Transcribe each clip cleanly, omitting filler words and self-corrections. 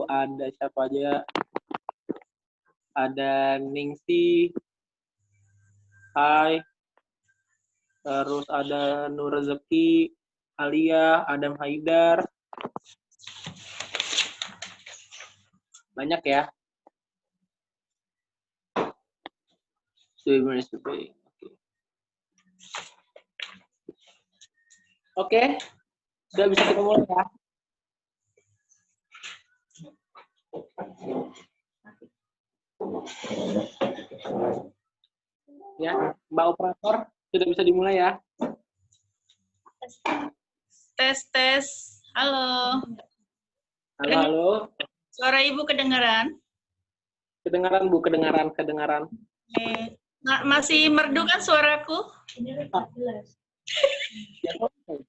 ada siapa aja? Ada Ningsi, hai. Terus ada Nur Rezeki, Alia, Adam Haidar. Banyak ya. Oke, sudah bisa kita mulai ya. Ya, Mbak Operator, sudah bisa dimulai ya. Tes. Halo. Halo, halo. Suara Ibu kedengaran? Kedengaran, Bu, kedengaran. Masih merdu kan suaraku? Ya, oke.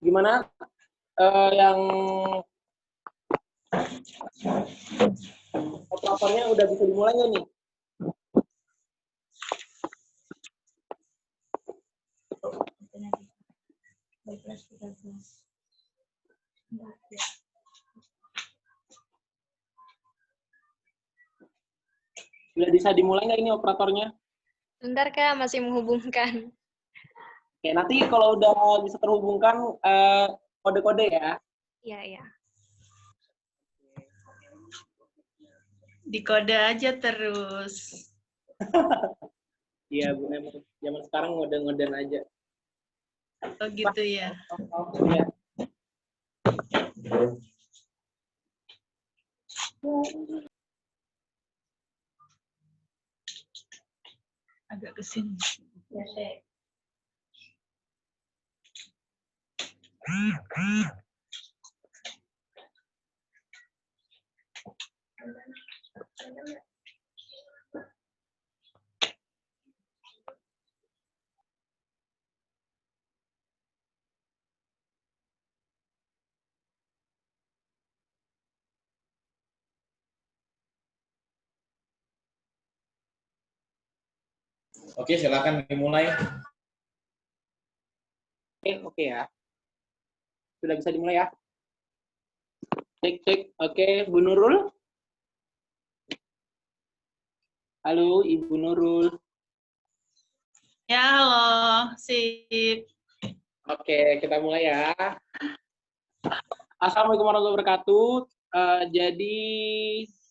Gimana yang operatornya udah bisa dimulai nggak nih? Sudah bisa dimulai nggak ini operatornya? Bentar Kak, masih menghubungkan. Oke, nanti kalau udah bisa terhubungkan kode-kode ya. Iya. Dikode aja terus. Iya, Bu, emang zaman sekarang ngode-ngoden aja. Oh gitu ya. Iya. Agak ke sini. Oke, silakan dimulai. Oke ya. Sudah bisa dimulai ya. Cek. Oke, Bu Nurul. Halo, Ibu Nurul. Ya, halo. Sip. Oke, kita mulai ya. Assalamualaikum warahmatullahi wabarakatuh. Jadi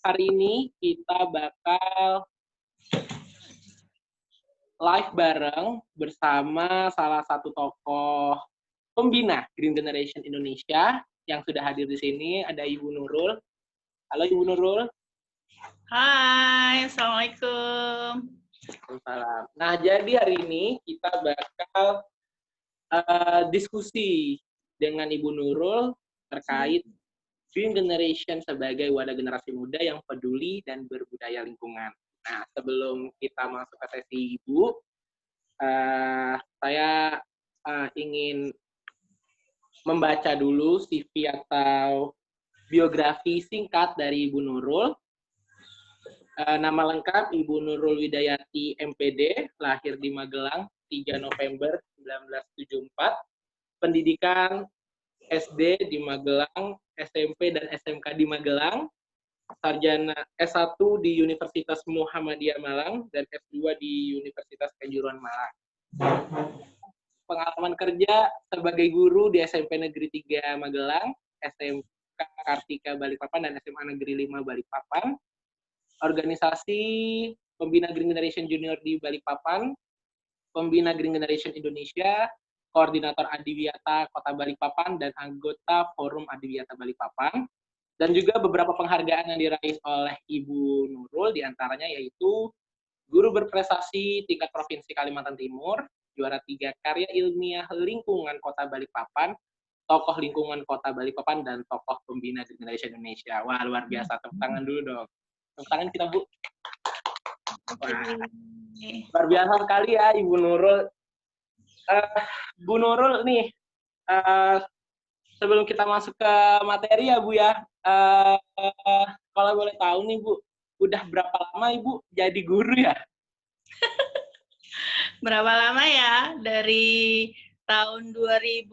hari ini kita bakal live bareng bersama salah satu tokoh pembina Green Generation Indonesia yang sudah hadir di sini. Ada Ibu Nurul. Halo Ibu Nurul. Hai, Assalamualaikum. Waalaikumsalam. Nah, jadi hari ini kita bakal diskusi dengan Ibu Nurul terkait Green Generation sebagai wadah generasi muda yang peduli dan berbudaya lingkungan. Nah, sebelum kita masuk ke sesi Ibu, saya ingin membaca dulu CV atau biografi singkat dari Ibu Nurul. Nama lengkap Ibu Nurul Widayati MPD, lahir di Magelang 3 November 1974. Pendidikan SD di Magelang, SMP dan SMK di Magelang. Sarjana S1 di Universitas Muhammadiyah Malang dan S2 di Universitas Kejuruan Malang. Pengalaman kerja sebagai guru di SMP Negeri 3 Magelang, SMK Kartika Balikpapan dan SMA Negeri 5 Balikpapan. Organisasi Pembina Green Generation Junior di Balikpapan, Pembina Green Generation Indonesia, Koordinator Adiwiyata Kota Balikpapan, dan anggota Forum Adiwiyata Balikpapan. Dan juga beberapa penghargaan yang diraih oleh Ibu Nurul, diantaranya yaitu Guru Berprestasi Tingkat Provinsi Kalimantan Timur, juara 3 Karya Ilmiah Lingkungan Kota Balikpapan, Tokoh Lingkungan Kota Balikpapan, dan Tokoh Pembina Green Generation Indonesia. Wah, luar biasa. Tepuk tangan dulu dong. Tepuk tangan kita, Bu. Wah, luar biasa sekali ya, Ibu Nurul. Bu Nurul nih, sebelum kita masuk ke materi ya Bu ya, kalau boleh tahu nih Bu, udah berapa lama Ibu jadi guru ya? Berapa lama ya? Dari tahun 2000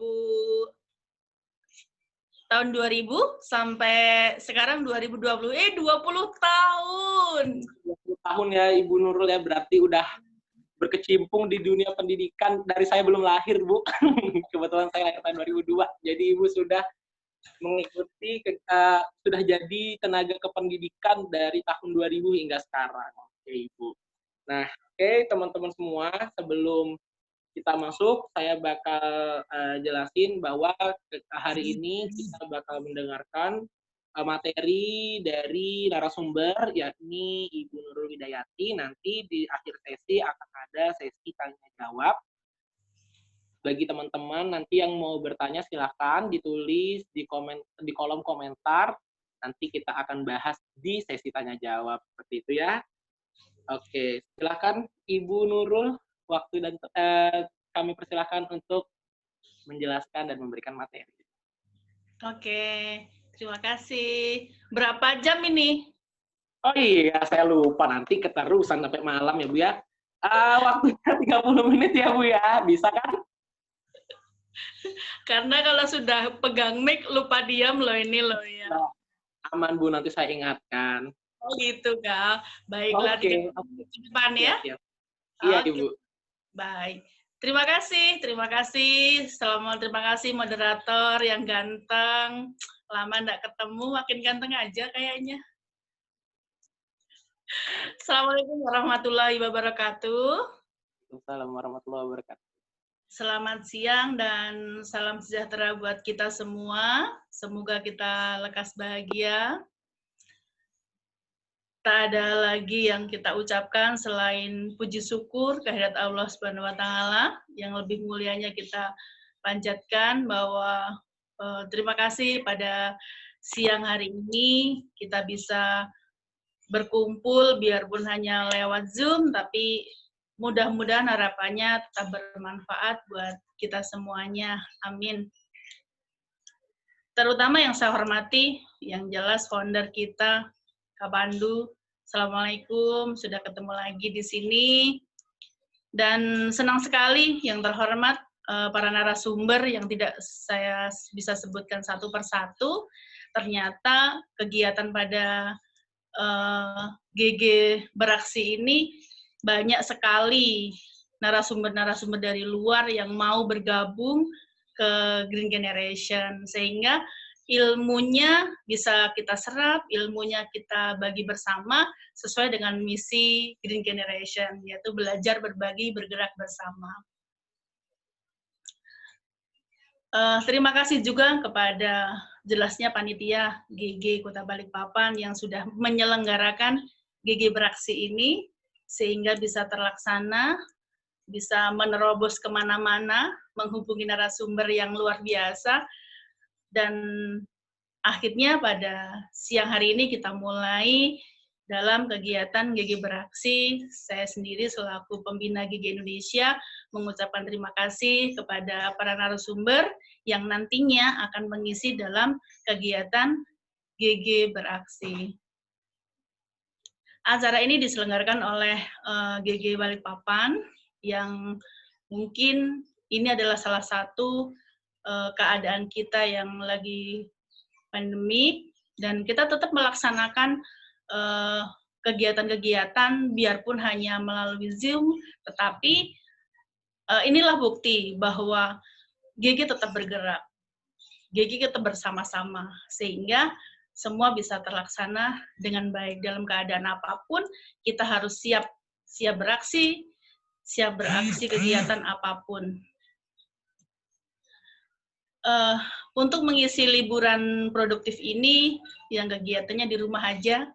sampai sekarang 2020. 20 tahun. 20 tahun ya Ibu Nurul ya, berarti udah berkecimpung di dunia pendidikan dari saya belum lahir Bu. Kebetulan saya lahir tahun 2002, jadi Ibu sudah mengikuti, sudah jadi tenaga kependidikan dari tahun 2000 hingga sekarang. Oke Ibu. Nah, oke teman-teman semua, sebelum kita masuk, saya bakal jelasin bahwa hari ini kita bakal mendengarkan materi dari narasumber, yakni Ibu Nurul Widayati. Nanti di akhir sesi akan ada sesi tanya-jawab. Bagi teman-teman nanti yang mau bertanya silakan ditulis di kolom komentar. Nanti kita akan bahas di sesi tanya-jawab. Seperti itu ya. Oke, silakan Ibu Nurul, waktu dan kami persilahkan untuk menjelaskan dan memberikan materi. Oke, terima kasih. Berapa jam ini? Oh iya, saya lupa, nanti keterusan sampai malam ya Bu ya. Waktunya 30 menit ya Bu ya, bisa kan? Karena kalau sudah pegang mic lupa diam loh ini loh ya. Nah, aman Bu, nanti saya ingatkan. Oh gitu Kak. Baiklah, Oke. di depan ya. Iya Oke. Ibu. Baik. Terima kasih. Terima kasih moderator yang ganteng. Lama nggak ketemu, makin ganteng aja kayaknya. Assalamualaikum warahmatullahi wabarakatuh. Assalamualaikum warahmatullahi wabarakatuh. Selamat siang dan salam sejahtera buat kita semua. Semoga kita lekas bahagia. Tak ada lagi yang kita ucapkan selain puji syukur kehadirat Allah Subhanahu wa taala, yang lebih mulianya kita panjatkan bahwa terima kasih pada siang hari ini kita bisa berkumpul biarpun hanya lewat Zoom, tapi mudah-mudahan harapannya tetap bermanfaat buat kita semuanya. Amin. Terutama yang saya hormati, yang jelas founder kita, Kak Pandu. Assalamualaikum, sudah ketemu lagi di sini. Dan senang sekali yang terhormat para narasumber yang tidak saya bisa sebutkan satu persatu. Ternyata kegiatan pada GG Beraksi ini banyak sekali narasumber-narasumber dari luar yang mau bergabung ke Green Generation, sehingga ilmunya bisa kita serap, ilmunya kita bagi bersama sesuai dengan misi Green Generation, yaitu belajar, berbagi, bergerak bersama. Terima kasih juga kepada jelasnya panitia GG Kota Balikpapan yang sudah menyelenggarakan GG Beraksi ini, sehingga bisa terlaksana, bisa menerobos kemana-mana, menghubungi narasumber yang luar biasa, dan akhirnya pada siang hari ini kita mulai dalam kegiatan GG Beraksi. Saya sendiri selaku pembina GG Indonesia mengucapkan terima kasih kepada para narasumber yang nantinya akan mengisi dalam kegiatan GG Beraksi. Acara ini diselenggarakan oleh GG Balikpapan, yang mungkin ini adalah salah satu keadaan kita yang lagi pandemi, dan kita tetap melaksanakan kegiatan-kegiatan biarpun hanya melalui Zoom, tetapi inilah bukti bahwa GG tetap bergerak, GG tetap bersama-sama, sehingga semua bisa terlaksana dengan baik. Dalam keadaan apapun, kita harus siap beraksi kegiatan apapun. Untuk mengisi liburan produktif ini, yang kegiatannya di rumah aja,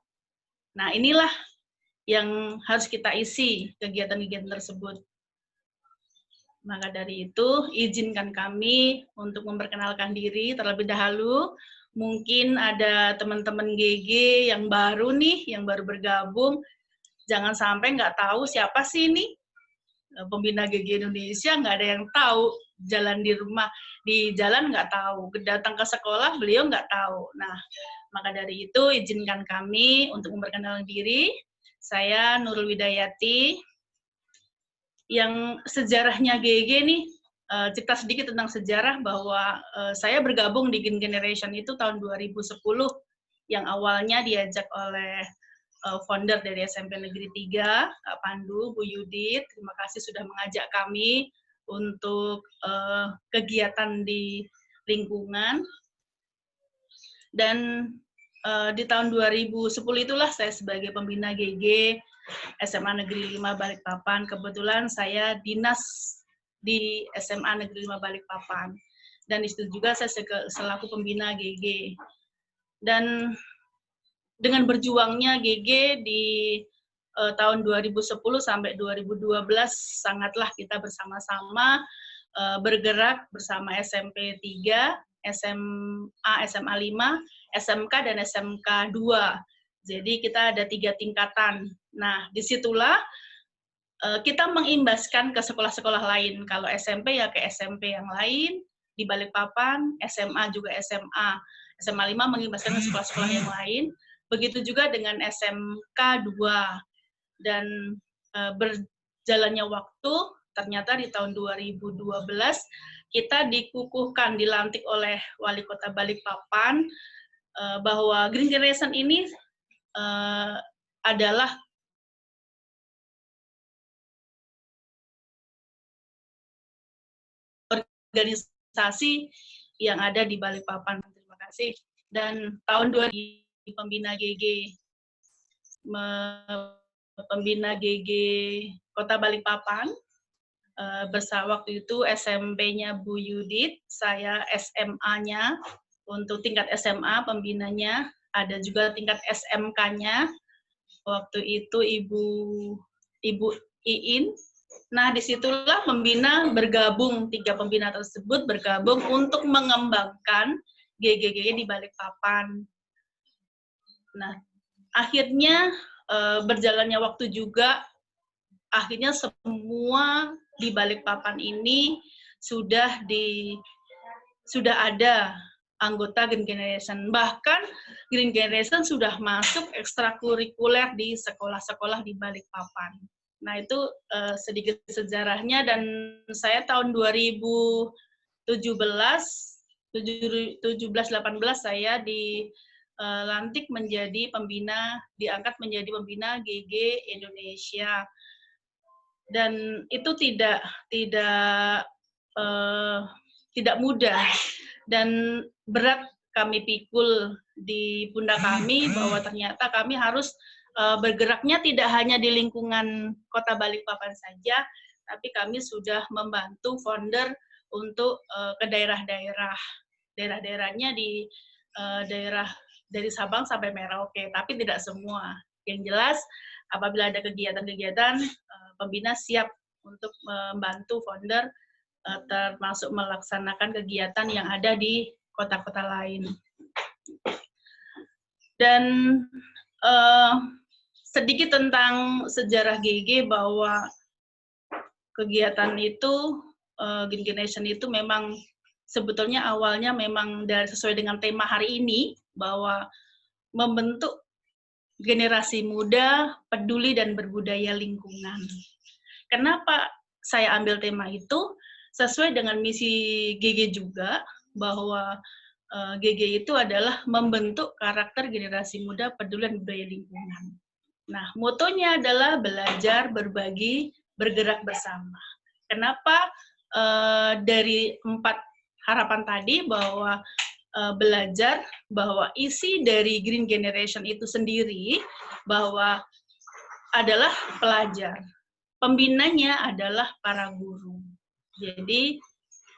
nah inilah yang harus kita isi kegiatan-kegiatan tersebut. Maka dari itu, izinkan kami untuk memperkenalkan diri terlebih dahulu. Mungkin ada teman-teman GG yang baru nih, yang baru bergabung. Jangan sampai nggak tahu siapa sih ini pembina GG Indonesia, nggak ada yang tahu. jalan di rumah, di jalan nggak tahu, datang ke sekolah beliau nggak tahu. Nah, maka dari itu izinkan kami untuk memperkenalkan diri. Saya Nurul Widayati, yang sejarahnya GG nih, cerita sedikit tentang sejarah bahwa saya bergabung di Green Generation itu tahun 2010, yang awalnya diajak oleh founder dari SMP Negeri 3, Kak Pandu, Bu Yudit. Terima kasih sudah mengajak kami untuk kegiatan di lingkungan. Dan di tahun 2010 itulah saya sebagai pembina GG SMA Negeri 5 Balikpapan. Kebetulan saya dinas di SMA Negeri 5 Balikpapan. Dan di situ juga saya selaku pembina GG. Dan dengan berjuangnya GG di tahun 2010 sampai 2012 sangatlah kita bersama-sama bergerak bersama SMP 3, SMA, SMA 5, SMK, dan SMK 2. Jadi kita ada 3 tingkatan. Nah, disitulah kita mengimbaskan ke sekolah-sekolah lain. Kalau SMP ya ke SMP yang lain, di Balikpapan, SMA juga SMA. SMA 5 mengimbaskan ke sekolah-sekolah yang lain. Begitu juga dengan SMK 2. Dan berjalannya waktu, ternyata di tahun 2012, kita dikukuhkan, dilantik oleh Wali Kota Balikpapan, bahwa Green Generation ini adalah organisasi yang ada di Balikpapan. Terima kasih. Dan tahun 2000 pembina GG Kota Balikpapan, bersama waktu itu SMP-nya Bu Yudit, saya SMA-nya, untuk tingkat SMA pembinanya, ada juga tingkat SMK-nya, waktu itu Ibu Iin. Nah, disitulah pembina bergabung, 3 pembina tersebut bergabung untuk mengembangkan GG di Balikpapan. Nah, akhirnya berjalannya waktu juga, akhirnya semua di Balikpapan ini sudah ada anggota Green Generation. Bahkan Green Generation sudah masuk ekstrakurikuler di sekolah-sekolah di Balikpapan. Nah, itu sedikit sejarahnya, dan saya tahun 2017-18 saya dilantik menjadi pembina, diangkat menjadi pembina GG Indonesia. Dan itu tidak mudah dan berat kami pikul di pundak kami, bahwa ternyata kami harus bergeraknya tidak hanya di lingkungan Kota Balikpapan saja, tapi kami sudah membantu founder untuk ke daerah-daerahnya di daerah dari Sabang sampai Merauke, tapi tidak semua. Yang jelas apabila ada kegiatan-kegiatan, pembina siap untuk membantu founder termasuk melaksanakan kegiatan yang ada di kota-kota lain. Dan sedikit tentang sejarah GG, bahwa kegiatan itu, Green Generation itu memang sebetulnya awalnya memang sesuai dengan tema hari ini, bahwa membentuk generasi muda peduli dan berbudaya lingkungan. Kenapa saya ambil tema itu? Sesuai dengan misi GG juga, bahwa GG itu adalah membentuk karakter generasi muda peduli dan budaya lingkungan. Nah, motonya adalah belajar, berbagi, bergerak bersama. Kenapa dari 4 harapan tadi, bahwa belajar, bahwa isi dari Green Generation itu sendiri bahwa adalah pelajar. Pembinanya adalah para guru. Jadi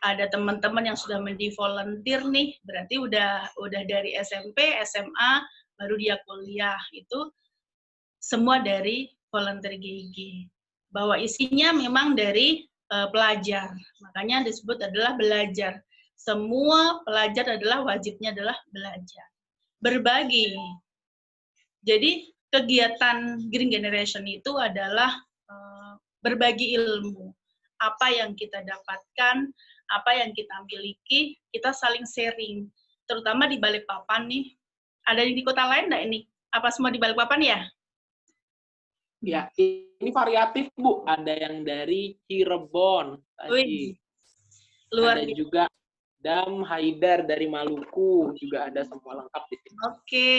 ada teman-teman yang sudah menjadi volunteer nih, berarti udah dari SMP, SMA, baru dia kuliah, itu semua dari volunteer GG. Bahwa isinya memang dari pelajar, makanya disebut adalah belajar. Semua pelajar adalah wajibnya adalah belajar. Berbagi. Jadi kegiatan Green Generation itu adalah berbagi ilmu. Apa yang kita dapatkan, apa yang kita miliki, kita saling sharing. Terutama di Balikpapan nih. Ada di kota lain nggak ini? Apa semua di Balikpapan ya? Ya, ini variatif, Bu. Ada yang dari Cirebon Wih, tadi. luar Ada biasa. juga Dam Haidar dari Maluku. Juga ada semua lengkap di sini. Oke.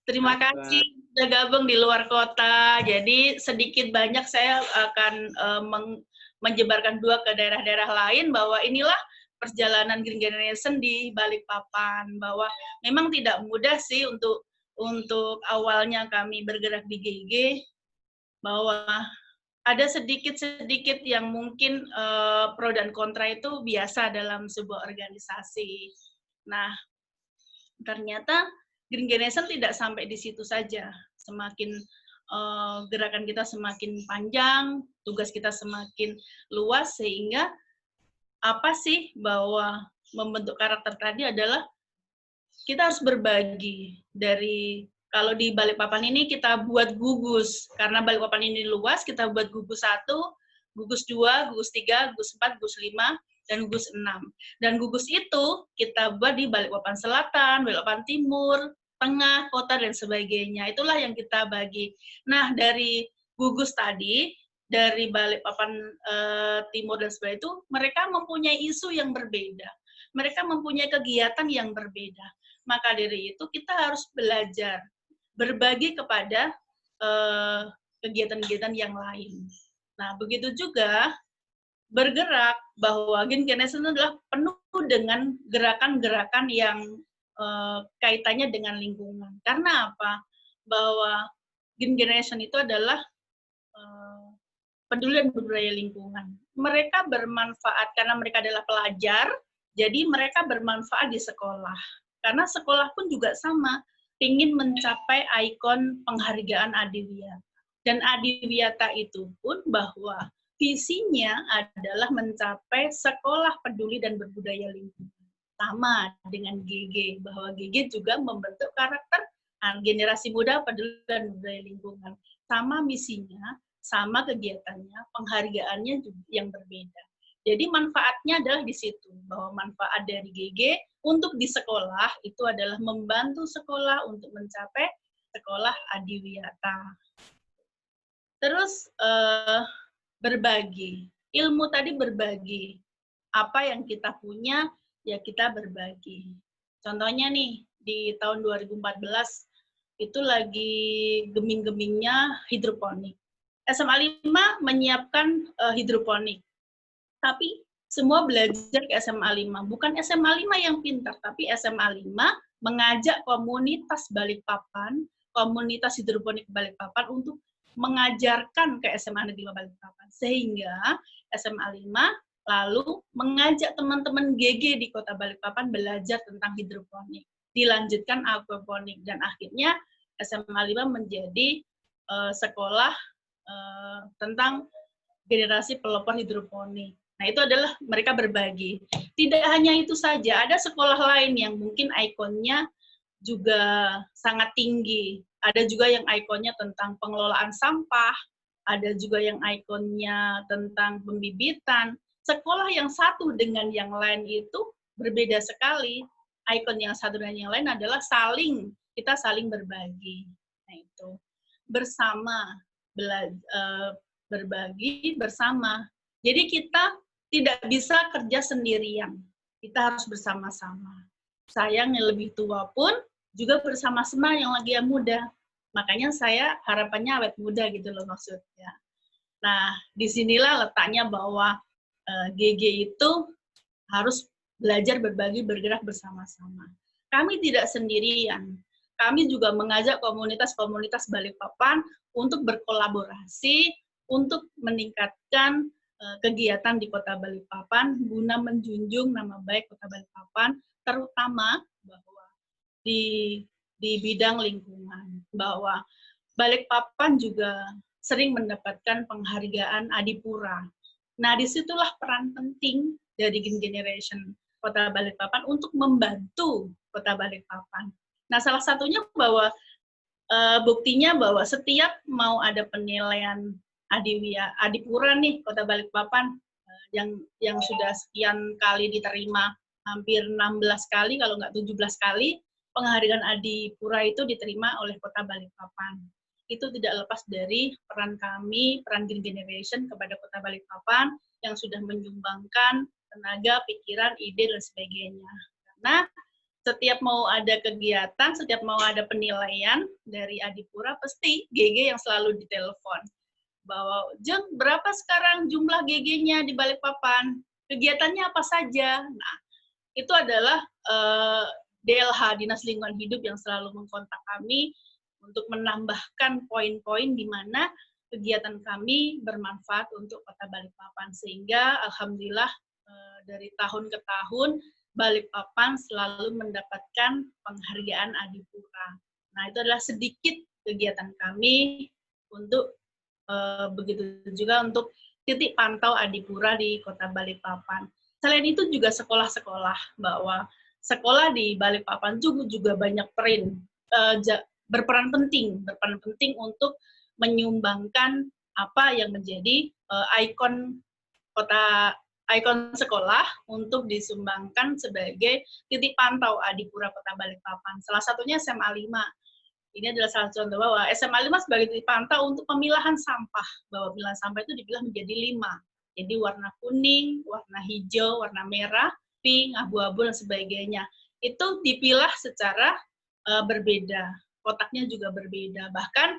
Terima kasih sudah gabung di luar kota. Jadi sedikit banyak saya akan menyebarkan dua ke daerah-daerah lain bahwa inilah perjalanan Green Generation di Balikpapan, bahwa memang tidak mudah sih untuk awalnya kami bergerak di GG, bahwa ada sedikit-sedikit yang mungkin pro dan kontra itu biasa dalam sebuah organisasi. Nah, ternyata Green Generation tidak sampai di situ saja. Semakin gerakan kita semakin panjang, tugas kita semakin luas, sehingga apa sih bahwa membentuk karakter tadi adalah kita harus berbagi. Dari kalau di Balikpapan ini kita buat gugus, karena Balikpapan ini luas, kita buat gugus 1, gugus 2, gugus 3, gugus 4, gugus 5, dan gugus 6. Dan gugus itu kita buat di Balikpapan Selatan, Balikpapan Timur, Tengah, Kota, dan sebagainya. Itulah yang kita bagi. Nah, dari gugus tadi, dari Balikpapan Timur dan sebagainya itu, mereka mempunyai isu yang berbeda. Mereka mempunyai kegiatan yang berbeda. Maka dari itu kita harus belajar, berbagi kepada kegiatan-kegiatan yang lain. Nah, begitu juga bergerak bahwa Green Generation adalah penuh dengan gerakan-gerakan yang kaitannya dengan lingkungan. Karena apa? Bahwa Green Generation itu adalah peduli dan budaya lingkungan. Mereka bermanfaat karena mereka adalah pelajar, jadi mereka bermanfaat di sekolah. Karena sekolah pun juga sama, ingin mencapai ikon penghargaan Adiwiyata. Dan Adiwiyata itu pun bahwa visinya adalah mencapai sekolah peduli dan berbudaya lingkungan. Sama dengan GG, bahwa GG juga membentuk karakter generasi muda peduli dan budaya lingkungan. Sama misinya, sama kegiatannya, penghargaannya juga yang berbeda. Jadi manfaatnya adalah di situ, bahwa manfaat dari GG untuk di sekolah itu adalah membantu sekolah untuk mencapai sekolah Adiwiyata. Terus berbagi, ilmu tadi berbagi, apa yang kita punya ya kita berbagi. Contohnya nih di tahun 2014 itu lagi geming-gemingnya hidroponik. SMA 5 menyiapkan hidroponik, tapi semua belajar ke SMA 5. Bukan SMA 5 yang pintar, tapi SMA 5 mengajak komunitas Balikpapan, komunitas hidroponik Balikpapan untuk mengajarkan ke SMA Negeri 5 Balikpapan. Sehingga SMA 5 lalu mengajak teman-teman GG di Kota Balikpapan belajar tentang hidroponik. Dilanjutkan aquaponik, dan akhirnya SMA 5 menjadi sekolah tentang generasi pelopor hidroponik. Nah, itu adalah mereka berbagi. Tidak hanya itu saja, ada sekolah lain yang mungkin ikonnya juga sangat tinggi. Ada juga yang ikonnya tentang pengelolaan sampah, ada juga yang ikonnya tentang pembibitan. Sekolah yang satu dengan yang lain itu berbeda sekali. Ikon yang satu dan yang lain adalah kita saling berbagi. Nah, itu bersama, berbagi bersama. Jadi kita tidak bisa kerja sendirian. Kita harus bersama-sama. Sayang yang lebih tua pun juga bersama-sama yang muda. Makanya saya harapannya awet muda gitu loh maksudnya. Nah, disinilah letaknya bahwa GG itu harus belajar berbagi, bergerak bersama-sama. Kami tidak sendirian. Kami juga mengajak komunitas-komunitas Balikpapan untuk berkolaborasi, untuk meningkatkan kegiatan di Kota Balikpapan guna menjunjung nama baik Kota Balikpapan, terutama bahwa di bidang lingkungan, bahwa Balikpapan juga sering mendapatkan penghargaan Adipura. Nah, disitulah peran penting dari Green Generation Kota Balikpapan untuk membantu Kota Balikpapan. Nah, salah satunya bahwa buktinya bahwa setiap mau ada penilaian Adipura nih Kota Balikpapan yang sudah sekian kali diterima, hampir 16 kali kalau nggak 17 kali penghargaan Adipura itu diterima oleh Kota Balikpapan. Itu tidak lepas dari peran kami, peran Green Generation kepada Kota Balikpapan yang sudah menyumbangkan tenaga, pikiran, ide, dan sebagainya. Karena setiap mau ada kegiatan, setiap mau ada penilaian dari Adipura, pasti GG yang selalu ditelepon. Bahwa, Jeng, berapa sekarang jumlah GG-nya di Balikpapan? Kegiatannya apa saja? Nah, itu adalah DLH, Dinas Lingkungan Hidup, yang selalu mengkontak kami untuk menambahkan poin-poin di mana kegiatan kami bermanfaat untuk Kota Balikpapan. Sehingga alhamdulillah dari tahun ke tahun Balikpapan selalu mendapatkan penghargaan Adipura. Nah, itu adalah sedikit kegiatan kami untuk begitu juga untuk titik pantau Adipura di Kota Balikpapan. Selain itu juga sekolah-sekolah, bahwa sekolah di Balikpapan juga banyak berperan penting untuk menyumbangkan apa yang menjadi ikon sekolah untuk disumbangkan sebagai titik pantau Adipura Kota Balikpapan. Salah satunya SMA 5. Ini adalah salah satu contoh bahwa SMA 5 sebagai titik pantau untuk pemilahan sampah. Bahwa pemilahan sampah itu dipilah menjadi 5. Jadi warna kuning, warna hijau, warna merah, pink, abu-abu, dan sebagainya. Itu dipilah secara berbeda. Kotaknya juga berbeda. Bahkan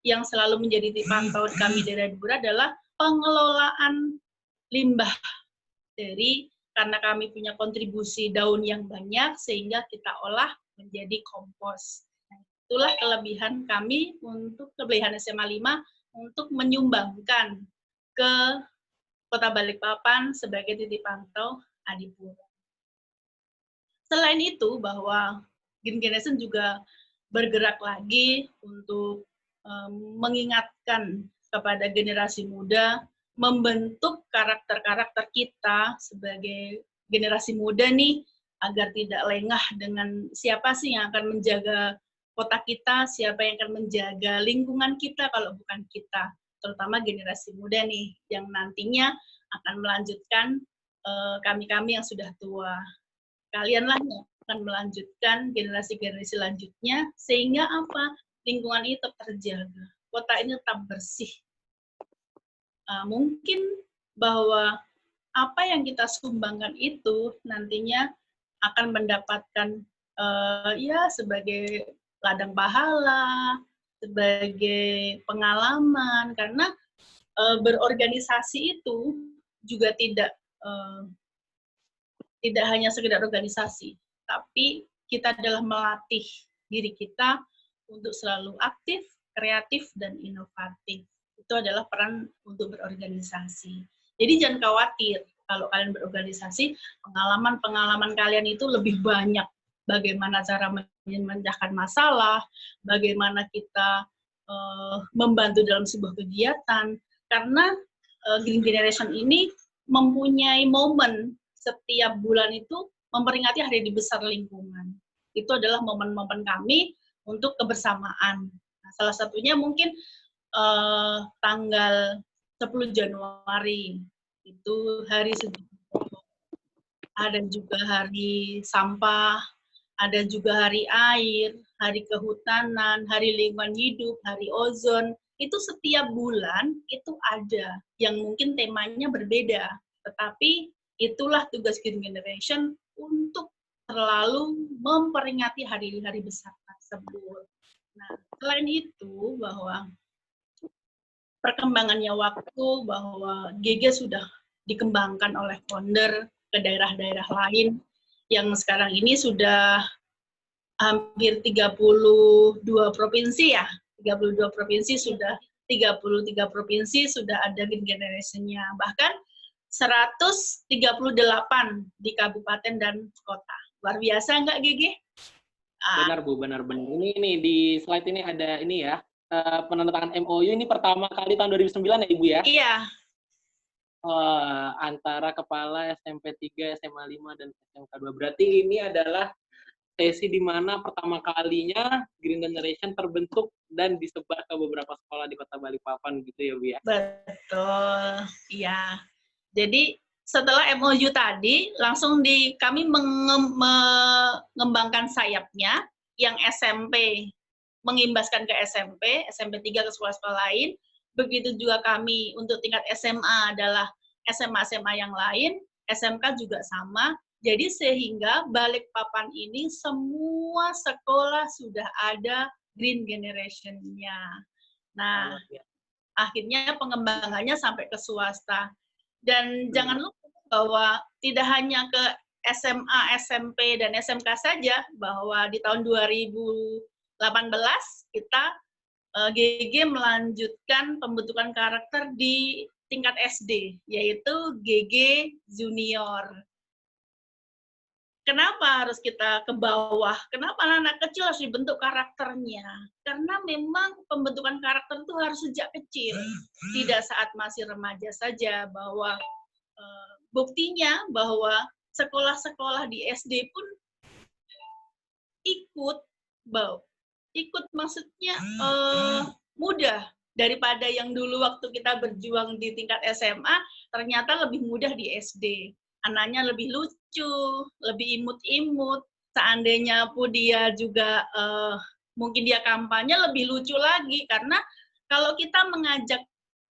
yang selalu menjadi titik pantau kami dari Adipura adalah pengelolaan limbah. Karena kami punya kontribusi daun yang banyak, sehingga kita olah menjadi kompos. Itulah kelebihan kami kelebihan SMA 5 untuk menyumbangkan ke Kota Balikpapan sebagai titik pantau Adipura. Selain itu, bahwa Green Generation juga bergerak lagi untuk mengingatkan kepada generasi muda, membentuk karakter-karakter kita sebagai generasi muda nih, agar tidak lengah dengan siapa sih yang akan menjaga kota kita, siapa yang akan menjaga lingkungan kita kalau bukan kita, terutama generasi muda nih, yang nantinya akan melanjutkan kami-kami yang sudah tua. Kalianlah yang akan melanjutkan generasi-generasi selanjutnya, sehingga apa? Lingkungan ini tetap terjaga, kota ini tetap bersih. Mungkin bahwa apa yang kita sumbangkan itu nantinya akan mendapatkan sebagai ladang pahala, sebagai pengalaman, karena berorganisasi itu juga tidak hanya sekedar organisasi, tapi kita adalah melatih diri kita untuk selalu aktif, kreatif, dan inovatif. Itu adalah peran untuk berorganisasi. Jadi jangan khawatir kalau kalian berorganisasi, pengalaman-pengalaman kalian itu lebih banyak. Bagaimana cara memecahkan masalah, bagaimana kita membantu dalam sebuah kegiatan. Karena Green Generation ini mempunyai momen setiap bulan itu memperingati Hari Besar Lingkungan. Itu adalah momen-momen kami untuk kebersamaan. Nah, salah satunya mungkin tanggal 10 Januari, itu Hari Sejuta. Ada juga Hari Sampah, ada juga Hari Air, Hari Kehutanan, Hari Lingkungan Hidup, Hari Ozon. Itu setiap bulan itu ada yang mungkin temanya berbeda, tetapi itulah tugas Green Generation untuk selalu memperingati hari-hari besar tersebut. Nah, selain itu, bahwa perkembangannya waktu, bahwa GG sudah dikembangkan oleh founder ke daerah-daerah lain, yang sekarang ini sudah hampir 32 provinsi ya, 32 provinsi sudah, 33 provinsi sudah ada Green Generation-nya, bahkan 138 di kabupaten dan kota. Luar biasa nggak, GG? Benar, Bu, benar. Ini di slide ini ada ini ya, penandatangan MOU ini pertama kali tahun 2009 ya, Ibu ya? Iya. Antara kepala SMP 3, SMA 5, dan SMK 2. Berarti ini adalah sesi di mana pertama kalinya Green Generation terbentuk dan disebar ke beberapa sekolah di Kota Balikpapan gitu ya, Bu ya? Betul, iya. Jadi setelah MOU tadi, langsung kami mengembangkan sayapnya, yang SMP mengimbaskan ke SMP 3 ke sekolah-sekolah lain. Begitu juga kami untuk tingkat SMA adalah SMA-SMA yang lain, SMK juga sama. Jadi sehingga Balikpapan ini semua sekolah sudah ada Green Generation-nya. Nah, akhirnya pengembangannya sampai ke swasta. Dan jangan lupa bahwa tidak hanya ke SMA, SMP, dan SMK saja, bahwa di tahun 2018 kita GG melanjutkan pembentukan karakter di tingkat SD, yaitu GG Junior. Kenapa harus kita ke bawah? Kenapa anak-anak kecil harus dibentuk karakternya? Karena memang pembentukan karakter itu harus sejak kecil, tidak saat masih remaja saja. Bahwa buktinya bahwa sekolah-sekolah di SD pun ikut maksudnya mudah daripada yang dulu waktu kita berjuang di tingkat SMA, ternyata lebih mudah di SD. Anaknya lebih lucu, lebih imut-imut. Seandainya pun dia juga mungkin dia kampanye lebih lucu lagi, karena kalau kita mengajak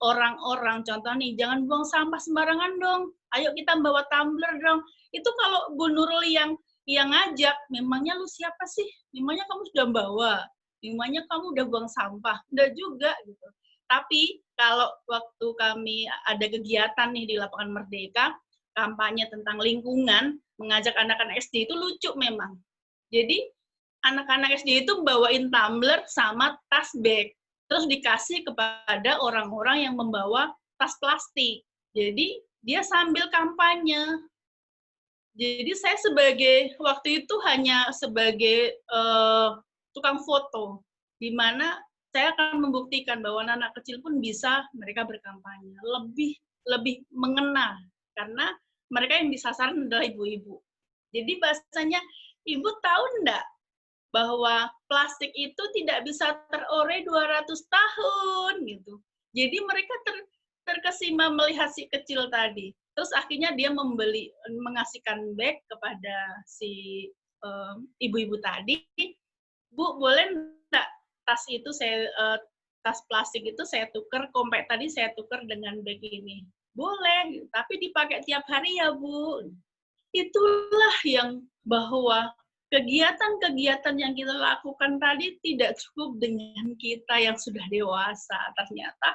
orang-orang, contoh nih, jangan buang sampah sembarangan dong, ayo kita bawa tumbler dong. Itu kalau Bu Nurul yang ngajak, memangnya lu siapa sih? Memangnya kamu sudah bawa? Memangnya kamu udah buang sampah? Udah juga gitu. Tapi kalau waktu kami ada kegiatan nih di Lapangan Merdeka, kampanye tentang lingkungan, mengajak anak-anak SD itu lucu memang. Jadi anak-anak SD itu bawain tumbler sama tas bag, terus dikasih kepada orang-orang yang membawa tas plastik. Jadi dia sambil kampanye. Jadi saya waktu itu hanya sebagai tukang foto, di mana saya akan membuktikan bahwa anak kecil pun bisa mereka berkampanye, lebih mengenal, karena mereka yang disasaran adalah ibu-ibu. Jadi bahasanya, ibu tahu enggak bahwa plastik itu tidak bisa terore 200 tahun gitu. Jadi mereka terkesima melihat si kecil tadi. Terus akhirnya dia mengasihkan bag kepada si ibu-ibu tadi. Bu, boleh enggak tas itu tas plastik itu saya tukar, kompet tadi saya tukar dengan bag ini. Boleh, tapi dipakai tiap hari ya, Bu. Itulah yang bahwa kegiatan-kegiatan yang kita lakukan tadi tidak cukup dengan kita yang sudah dewasa. Ternyata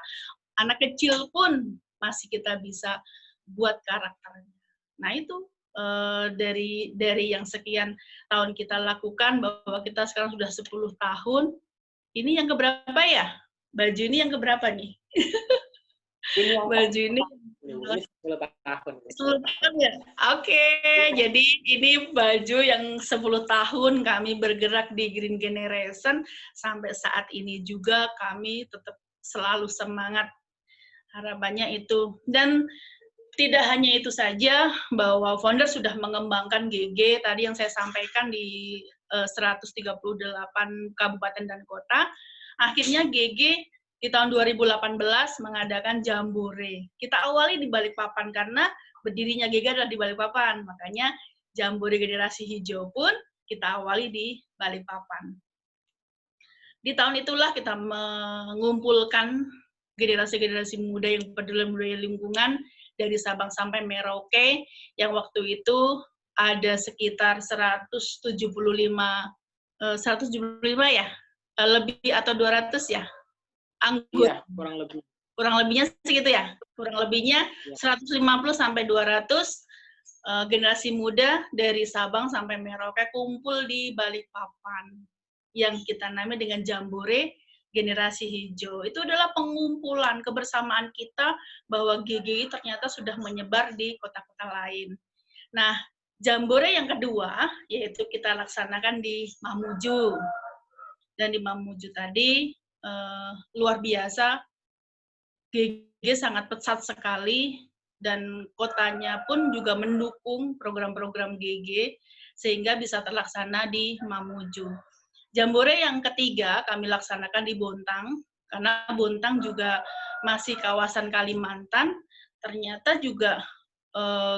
anak kecil pun masih kita bisa buat karakternya. Nah, itu dari yang sekian tahun kita lakukan, bahwa kita sekarang sudah 10 tahun. Ini yang keberapa ya? Baju ini yang keberapa nih? Baju ini 10 tahun. 10 tahun ya? Oke, jadi ini baju yang 10 tahun kami bergerak di Green Generation, sampai saat ini juga kami tetap selalu semangat. Harapannya itu. Dan tidak hanya itu saja, bahwa founder sudah mengembangkan GG, tadi yang saya sampaikan di 138 kabupaten dan kota. Akhirnya GG di tahun 2018 mengadakan Jambore. Kita awali di Balikpapan karena berdirinya GG adalah di Balikpapan. Makanya Jambore Generasi Hijau pun kita awali di Balikpapan. Di tahun itulah kita mengumpulkan generasi-generasi muda yang peduli lingkungan dari Sabang sampai Merauke, yang waktu itu ada sekitar 175 ya, lebih atau 200 ya, anggota. Iya, kurang lebihnya segitu ya, kurang lebihnya 150 sampai 200 generasi muda dari Sabang sampai Merauke kumpul di Balikpapan yang kita namai dengan Jambore Generasi Hijau. Itu adalah pengumpulan kebersamaan kita bahwa GGI ternyata sudah menyebar di kota-kota lain. Nah, Jambore yang kedua yaitu kita laksanakan di Mamuju. Dan di Mamuju tadi luar biasa, GG sangat pesat sekali, dan kotanya pun juga mendukung program-program GG sehingga bisa terlaksana di Mamuju. Jambore yang ketiga kami laksanakan di Bontang, karena Bontang juga masih kawasan Kalimantan, ternyata juga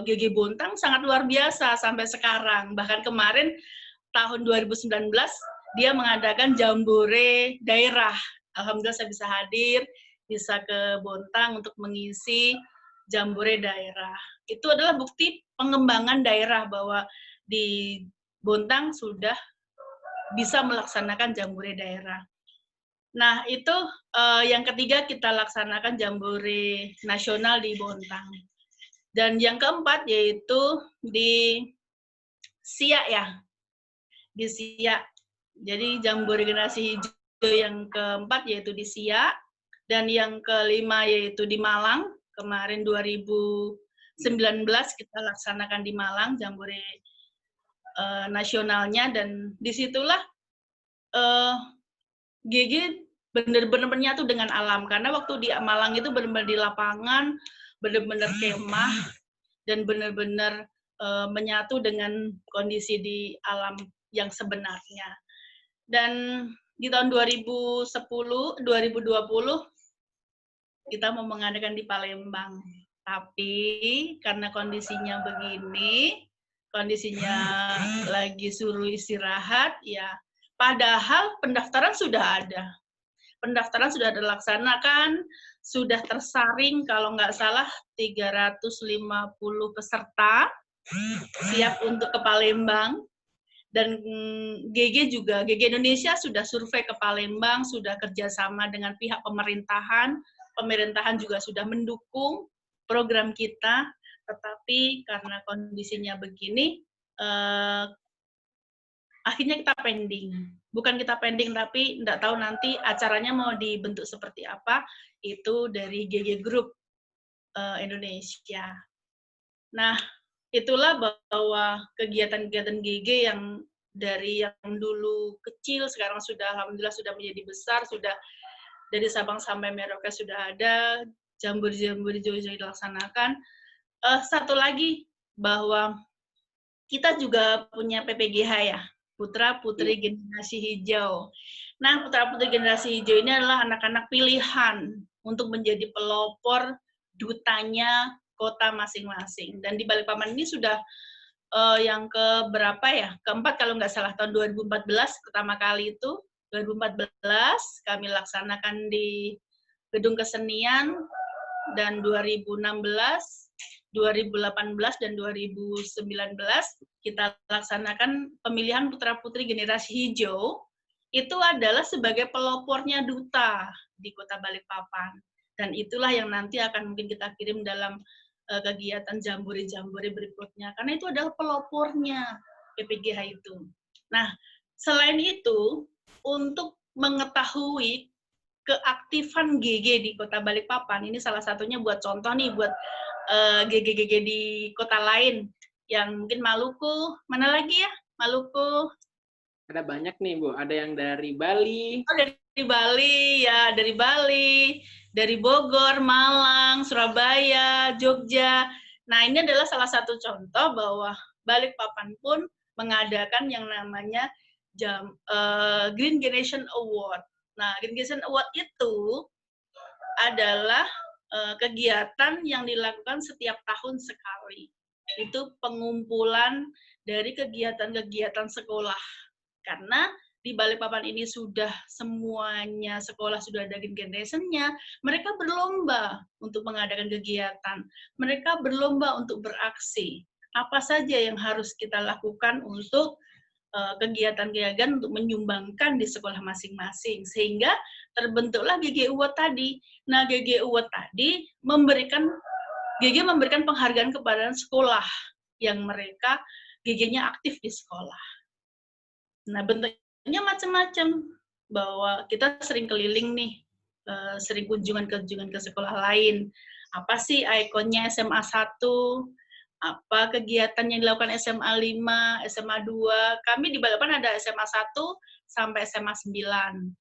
GG Bontang sangat luar biasa sampai sekarang. Bahkan kemarin tahun 2019 dia mengadakan jambore daerah. Alhamdulillah saya bisa hadir, bisa ke Bontang untuk mengisi jambore daerah. Itu adalah bukti pengembangan daerah bahwa di Bontang sudah bisa melaksanakan jambore daerah. Nah, itu yang ketiga kita laksanakan jambore nasional di Bontang. Dan yang keempat yaitu di Siak ya. Di Siak. Jadi jambore generasi hijau yang keempat yaitu di Siak. Dan yang kelima yaitu di Malang. Kemarin 2019 kita laksanakan di Malang jambore nasionalnya, dan disitulah GG benar-benar menyatu dengan alam, karena waktu di Malang itu benar-benar di lapangan, benar-benar kemah, dan benar-benar menyatu dengan kondisi di alam yang sebenarnya. Dan di tahun 2010, 2020 kita mau mengadakan di Palembang, tapi karena kondisinya begini, kondisinya lagi suruh istirahat, ya padahal pendaftaran sudah ada. Pendaftaran sudah dilaksanakan, sudah tersaring kalau nggak salah 350 peserta siap untuk ke Palembang. Dan GG juga, GG Indonesia sudah survei ke Palembang, sudah kerjasama dengan pihak pemerintahan. Pemerintahan juga sudah mendukung program kita, tetapi karena kondisinya begini, akhirnya kita pending. Bukan kita pending, tapi tidak tahu nanti acaranya mau dibentuk seperti apa, itu dari GG Group Indonesia. Nah, itulah bahwa kegiatan-kegiatan GG yang dari yang dulu kecil, sekarang sudah alhamdulillah sudah menjadi besar, sudah dari Sabang sampai Merauke sudah ada, jambore-jambore jauh-jauh dilaksanakan. Satu lagi, bahwa kita juga punya PPGH ya, Putra Putri Generasi Hijau. Nah, Putra Putri Generasi Hijau ini adalah anak-anak pilihan untuk menjadi pelopor dutanya kota masing-masing. Dan di Balikpapan ini sudah yang keberapa ya? Keempat kalau nggak salah, tahun 2014 pertama kali itu, 2014 kami laksanakan di Gedung Kesenian, dan 2016, 2018, dan 2019 kita laksanakan pemilihan putra-putri generasi hijau, itu adalah sebagai pelopornya duta di Kota Balikpapan. Dan itulah yang nanti akan mungkin kita kirim dalam kegiatan jambore-jambore berikutnya, karena itu adalah pelopornya PPGH itu. Nah, selain itu, untuk mengetahui keaktifan GG di Kota Balikpapan, ini salah satunya buat contoh nih, buat GG-GG di kota lain, yang mungkin Maluku, mana lagi ya? Maluku. Ada banyak nih, Bu. Ada yang dari Bali. Oh, dari Bali, ya, dari Bali, dari Bogor, Malang, Surabaya, Jogja. Nah, ini adalah salah satu contoh bahwa Balikpapan pun mengadakan yang namanya Green Generation Award. Nah, Green Generation Award itu adalah kegiatan yang dilakukan setiap tahun sekali. Itu pengumpulan dari kegiatan-kegiatan sekolah. Karena di Balikpapan ini sudah semuanya sekolah sudah ada Green Generation-nya, mereka berlomba untuk mengadakan kegiatan. Mereka berlomba untuk beraksi. Apa saja yang harus kita lakukan untuk kegiatan-kegiatan untuk menyumbangkan di sekolah masing-masing, sehingga terbentuklah GG Award tadi. Nah, GG Award tadi GG memberikan penghargaan kepada sekolah yang mereka GG-nya aktif di sekolah. Nah, bentuknya macam-macam, bahwa kita sering keliling nih, sering kunjungan ke sekolah lain. Apa sih ikonnya SMA 1? Apa kegiatan yang dilakukan SMA 5, SMA 2. Kami di Balikpapan ada SMA 1 sampai SMA 9,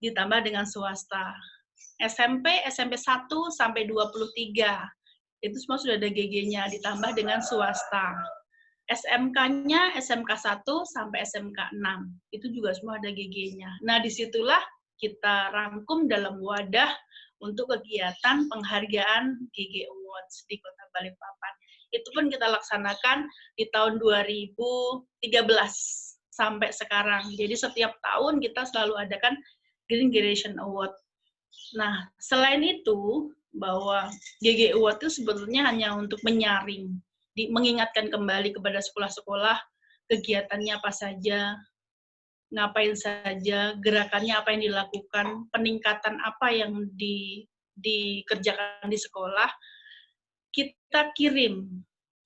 ditambah dengan swasta. SMP 1 sampai 23, itu semua sudah ada GG-nya, ditambah dengan swasta. SMK-nya SMK 1 sampai SMK 6, itu juga semua ada GG-nya. Nah, disitulah kita rangkum dalam wadah untuk kegiatan penghargaan GG Awards di Kota Balikpapan. itu pun kita laksanakan di tahun 2013 sampai sekarang. Jadi setiap tahun kita selalu adakan Green Generation Award. Nah, selain itu, bahwa GG Award itu sebetulnya hanya untuk menyaring, mengingatkan kembali kepada sekolah-sekolah kegiatannya apa saja, ngapain saja, gerakannya apa yang dilakukan, peningkatan apa yang dikerjakan di sekolah, kita kirim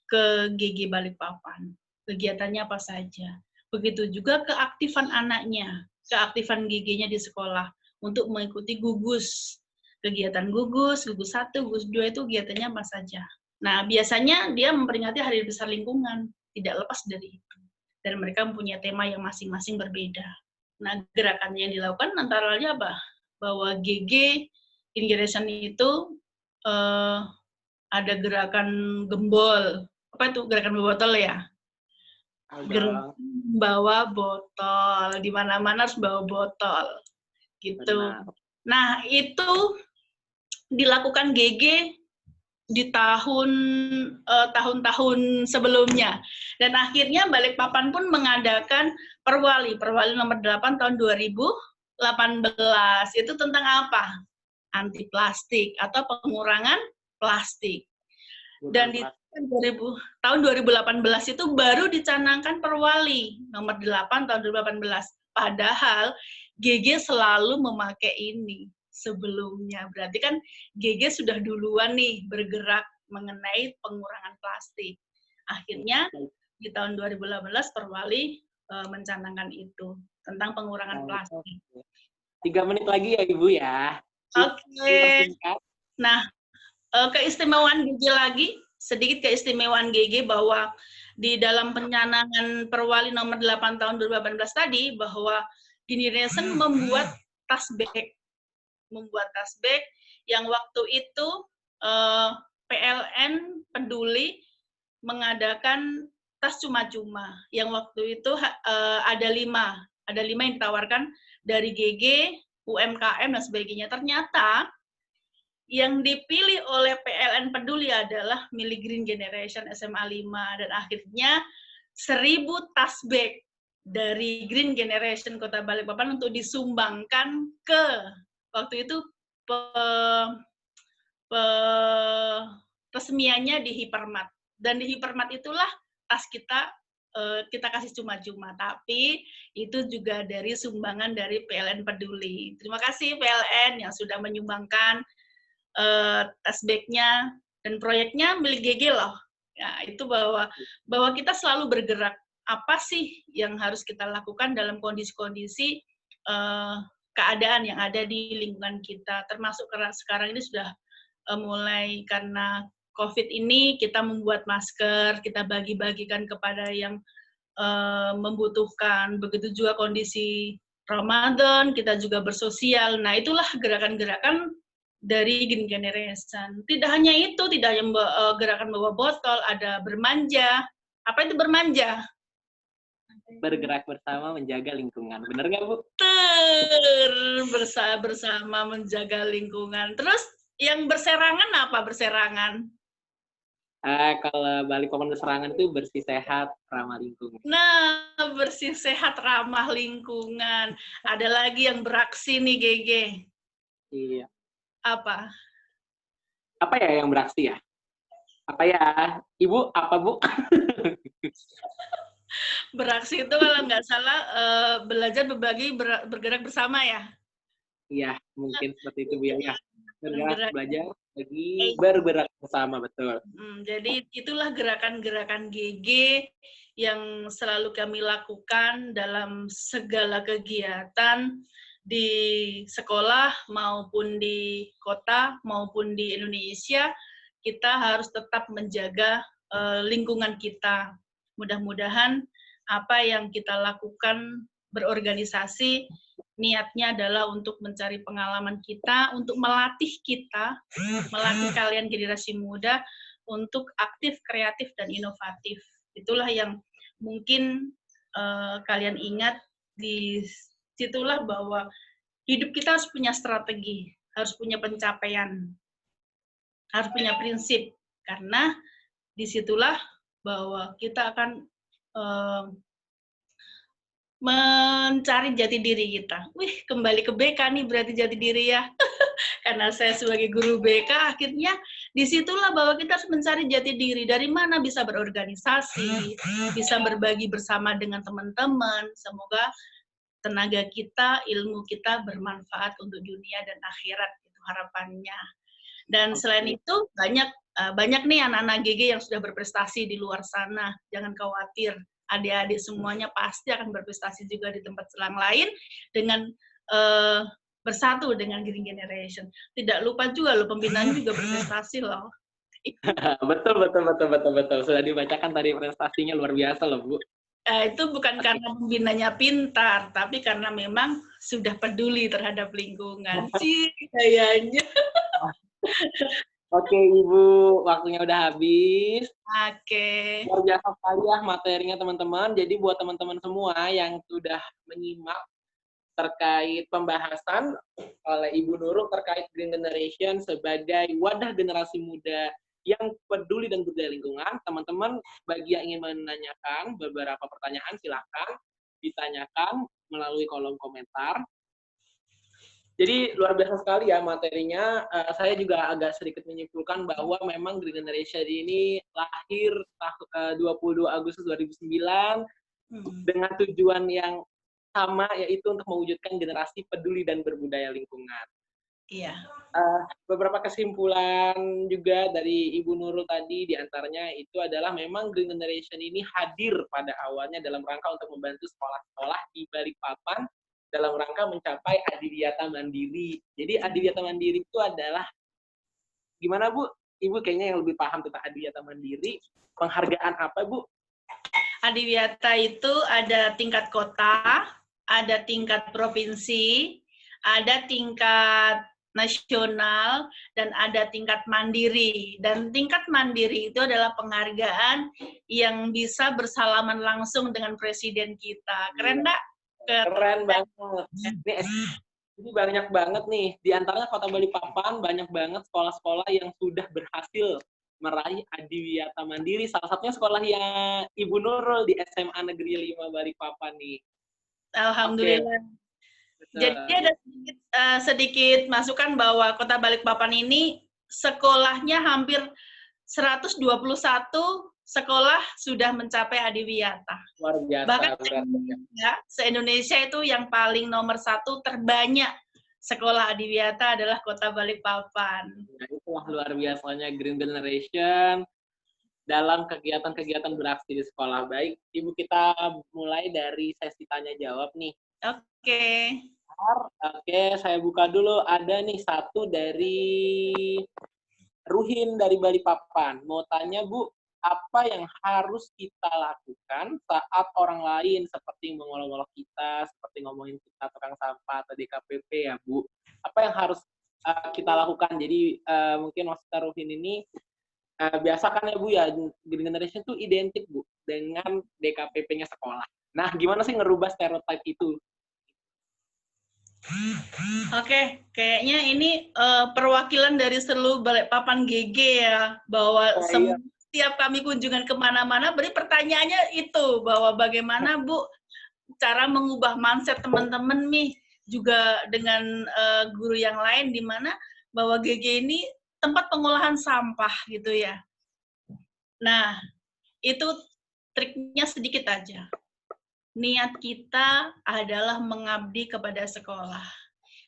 ke GG Balikpapan. Kegiatannya apa saja. Begitu juga keaktifan anaknya, keaktifan GG-nya di sekolah untuk mengikuti gugus. Kegiatan gugus 1, gugus 2 itu kegiatannya apa saja. Nah, biasanya dia memperingati Hari Besar Lingkungan, tidak lepas dari itu. Dan mereka mempunyai tema yang masing-masing berbeda. Nah, gerakannya yang dilakukan antara lain apa? Bahwa GG Green Generation itu ada gerakan gembol. Apa itu gerakan botol ya? Gerakan bawa botol. Di mana-mana harus bawa botol. Gitu. Benar. Nah, itu dilakukan GG di tahun-tahun sebelumnya. Dan akhirnya Balikpapan pun mengadakan Perwali nomor 8 tahun 2018. Itu tentang apa? Anti plastik atau pengurangan plastik. Dan di tahun 2018 itu baru dicanangkan Perwali nomor 8 tahun 2018. Padahal GG selalu memakai ini sebelumnya. Berarti kan GG sudah duluan nih bergerak mengenai pengurangan plastik. Akhirnya di tahun 2018 Perwali mencanangkan itu tentang pengurangan plastik. 3 menit lagi ya Ibu ya. Oke. Nah, keistimewaan GG lagi, sedikit keistimewaan GG bahwa di dalam pencanangan Perwali nomor 8 tahun 2018 tadi, bahwa Generation membuat tas bag yang waktu itu PLN Peduli mengadakan tas cuma-cuma yang waktu itu ada 5 yang ditawarkan dari GG, UMKM dan sebagainya. Ternyata yang dipilih oleh PLN Peduli adalah milik Green Generation SMA 5 dan akhirnya 1000 tas bag dari Green Generation Kota Balikpapan untuk disumbangkan ke waktu itu resmiannya di Hipermat. Dan di Hipermat itulah tas kita kasih cuma-cuma, tapi itu juga dari sumbangan dari PLN Peduli. Terima kasih PLN yang sudah menyumbangkan tas bag-nya, dan proyeknya milik GG loh. Ya, itu bahwa kita selalu bergerak. Apa sih yang harus kita lakukan dalam kondisi-kondisi keadaan yang ada di lingkungan kita, termasuk karena sekarang ini sudah mulai karena COVID ini kita membuat masker, kita bagi-bagikan kepada yang membutuhkan. Begitu juga kondisi Ramadan, kita juga bersosial. Nah, itulah gerakan-gerakan dari Green Generation. Tidak hanya itu, tidak hanya gerakan bawa botol, ada bermanja. Apa itu bermanja? Bergerak bersama menjaga lingkungan. Benar nggak, Bu? Bersama menjaga lingkungan. Terus yang berserangan apa berserangan? Kalau Balikpapan berserangan itu bersih sehat ramah lingkungan. Nah, bersih sehat ramah lingkungan. Ada lagi yang beraksi nih, GG. Iya. Apa? Apa ya yang beraksi ya? Apa ya? Ibu, apa Bu? Beraksi itu kalau nggak salah belajar berbagi bergerak bersama ya? Iya, mungkin seperti itu Bu ya. Bergerak, belajar, bagi bergerak bersama, betul. Jadi itulah gerakan-gerakan GG yang selalu kami lakukan dalam segala kegiatan di sekolah maupun di kota maupun di Indonesia. Kita harus tetap menjaga lingkungan kita. Mudah-mudahan apa yang kita lakukan berorganisasi, niatnya adalah untuk mencari pengalaman kita, untuk melatih kalian generasi muda untuk aktif, kreatif, dan inovatif. Itulah yang mungkin kalian ingat, di situlah bahwa hidup kita harus punya strategi, harus punya pencapaian, harus punya prinsip, karena disitulah bahwa kita akan mencari jati diri kita. Wih, kembali ke BK nih berarti jati diri ya. Karena saya sebagai guru BK, akhirnya disitulah bahwa kita harus mencari jati diri. Dari mana bisa berorganisasi, bisa berbagi bersama dengan teman-teman. Semoga tenaga kita, ilmu kita bermanfaat untuk dunia dan akhirat, itu harapannya. Dan selain itu, banyak nih anak-anak GG yang sudah berprestasi di luar sana. Jangan khawatir. Adik-adik semuanya pasti akan berprestasi juga di tempat selang lain dengan bersatu dengan Green Generation. Tidak lupa juga loh, pembinaan juga berprestasi loh. Betul. Sudah dibacakan tadi prestasinya luar biasa loh, Bu. Itu bukan karena pembinanya pintar, tapi karena memang sudah peduli terhadap lingkungan. Sih, kayaknya. Oke, Ibu, waktunya udah habis. Oke. Luar biasa sekali ya materinya teman-teman. Jadi buat teman-teman semua yang sudah menyimak terkait pembahasan oleh Ibu Nurul terkait Green Generation sebagai wadah generasi muda yang peduli dan berdaya lingkungan, teman-teman bagi yang ingin menanyakan beberapa pertanyaan silahkan ditanyakan melalui kolom komentar. Jadi luar biasa sekali ya materinya. Saya juga agak sedikit menyimpulkan bahwa memang Green Generation ini lahir 22 Agustus 2009 dengan tujuan yang sama, yaitu untuk mewujudkan generasi peduli dan berbudaya lingkungan. Iya. Beberapa kesimpulan juga dari Ibu Nurul tadi, diantaranya itu adalah memang Green Generation ini hadir pada awalnya dalam rangka untuk membantu sekolah-sekolah di Balikpapan dalam rangka mencapai adiwiyata mandiri. Jadi adiwiyata mandiri itu adalah, gimana Bu? Ibu kayaknya yang lebih paham tentang adiwiyata mandiri. Penghargaan apa Bu? Adiwiyata itu ada tingkat kota, ada tingkat provinsi, ada tingkat nasional, dan ada tingkat mandiri. Dan tingkat mandiri itu adalah penghargaan yang bisa bersalaman langsung dengan presiden kita. Keren nggak? Keren banget. Ini banyak banget nih. Di antaranya Kota Balikpapan, banyak banget sekolah-sekolah yang sudah berhasil meraih adiwiyata mandiri. Salah satunya sekolahnya Ibu Nurul di SMA Negeri 5 Balikpapan nih. Alhamdulillah. Okay. Jadi ada sedikit masukan bahwa Kota Balikpapan ini sekolahnya hampir 121 sekolah sudah mencapai adiwiyata. Luar biasa. Bahkan se-Indonesia itu yang paling nomor 1 terbanyak sekolah adiwiyata adalah Kota Balikpapan. Nah, itulah luar biasanya Green Generation dalam kegiatan-kegiatan beraksi di sekolah. Baik, Ibu, kita mulai dari sesi tanya jawab nih. Oke. Oke, saya buka dulu. Ada nih satu dari Ruhin dari Balikpapan. Mau tanya, Bu, apa yang harus kita lakukan saat orang lain seperti mengolok-olok kita, seperti ngomongin kita tukang sampah atau DKPP ya, Bu? Apa yang harus kita lakukan? Jadi mungkin maksudnya Ruhin ini biasa kan ya Bu ya, Green Generation itu identik Bu dengan DKPP-nya sekolah. Nah, gimana sih ngerubah stereotip itu? Oke, kayaknya ini perwakilan dari seluruh Balikpapan GG ya, bahwa setiap kami kunjungan kemana-mana, beri pertanyaannya itu, bahwa bagaimana Bu cara mengubah mindset teman-teman nih, juga dengan guru yang lain, di mana bahwa GG ini tempat pengolahan sampah gitu ya. Nah, itu triknya sedikit aja. Niat kita adalah mengabdi kepada sekolah.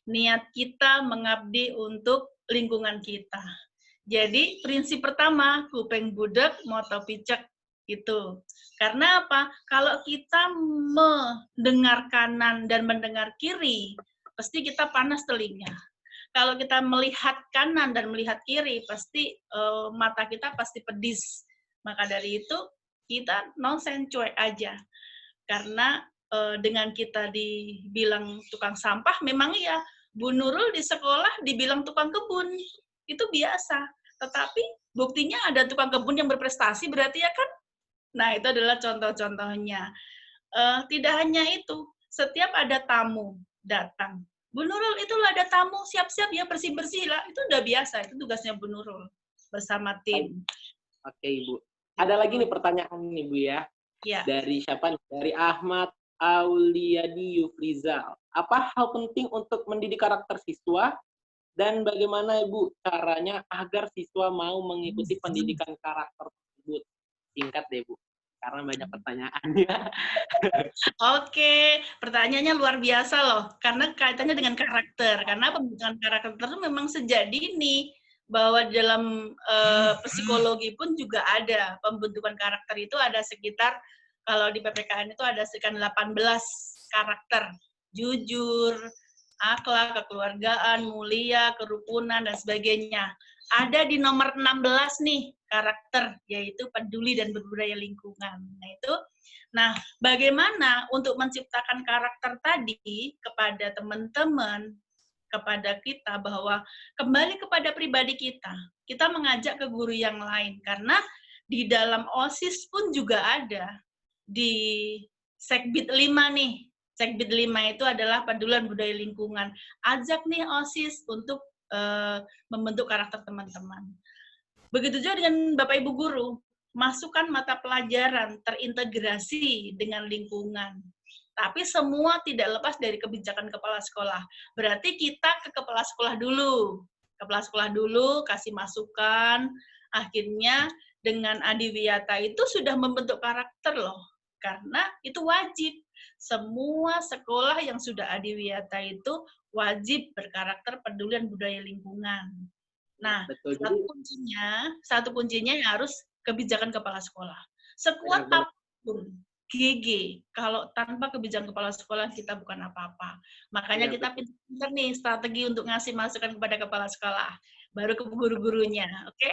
Niat kita mengabdi untuk lingkungan kita. Jadi prinsip pertama, kuping budek, moto picek itu. Karena apa? Kalau kita mendengar kanan dan mendengar kiri, pasti kita panas telinga. Kalau kita melihat kanan dan melihat kiri, pasti mata kita pasti pedis. Maka dari itu, kita nonsen, cuek aja. Karena dengan kita dibilang tukang sampah, memang iya, Bu Nurul di sekolah dibilang tukang kebun. Itu biasa. Tetapi buktinya ada tukang kebun yang berprestasi, berarti ya kan? Nah, itu adalah contoh-contohnya. Tidak hanya itu, setiap ada tamu datang, Bu Nurul, itulah ada tamu, siap-siap ya, bersih-bersih lah. Itu udah biasa, itu tugasnya Bu Nurul bersama tim. Oke, Ibu. Ada lagi nih pertanyaan nih Bu ya. Ya. Dari siapa nih? Dari Ahmad Auliadi Yufrizal. Apa hal penting untuk mendidik karakter siswa dan bagaimana Ibu caranya agar siswa mau mengikuti pendidikan karakter tersebut? Singkat deh Bu, karena banyak pertanyaannya. Oke, pertanyaannya luar biasa loh, karena kaitannya dengan karakter. Karena pembentukan karakter itu memang sejak dini, bahwa dalam psikologi pun juga ada pembentukan karakter itu ada sekitar, kalau di PPKN itu ada sekitar 18 karakter. Jujur, akhlak, kekeluargaan, mulia, kerukunan, dan sebagainya. Ada di nomor 16 nih karakter, yaitu peduli dan berbudaya lingkungan. Nah, bagaimana untuk menciptakan karakter tadi kepada teman-teman, kepada kita, bahwa kembali kepada pribadi kita. Kita mengajak ke guru yang lain, karena di dalam OSIS pun juga ada. Di Sekbid 5 nih, Sekbid 5 itu adalah pedulian budaya lingkungan. Ajak nih OSIS untuk membentuk karakter teman-teman. Begitu juga dengan Bapak Ibu guru, masukkan mata pelajaran terintegrasi dengan lingkungan. Tapi semua tidak lepas dari kebijakan kepala sekolah. Berarti kita ke kepala sekolah dulu. Kepala sekolah dulu, kasih masukan. Akhirnya dengan Adiwiyata itu sudah membentuk karakter loh. Karena itu wajib. Semua sekolah yang sudah Adiwiyata itu wajib berkarakter pedulian budaya lingkungan. Nah, Betul. satu kuncinya harus kebijakan kepala sekolah. Sekuat apapun GG, kalau tanpa kebijakan kepala sekolah kita bukan apa-apa. Makanya kita pintar nih strategi untuk ngasih masukan kepada kepala sekolah, baru ke guru-gurunya, oke?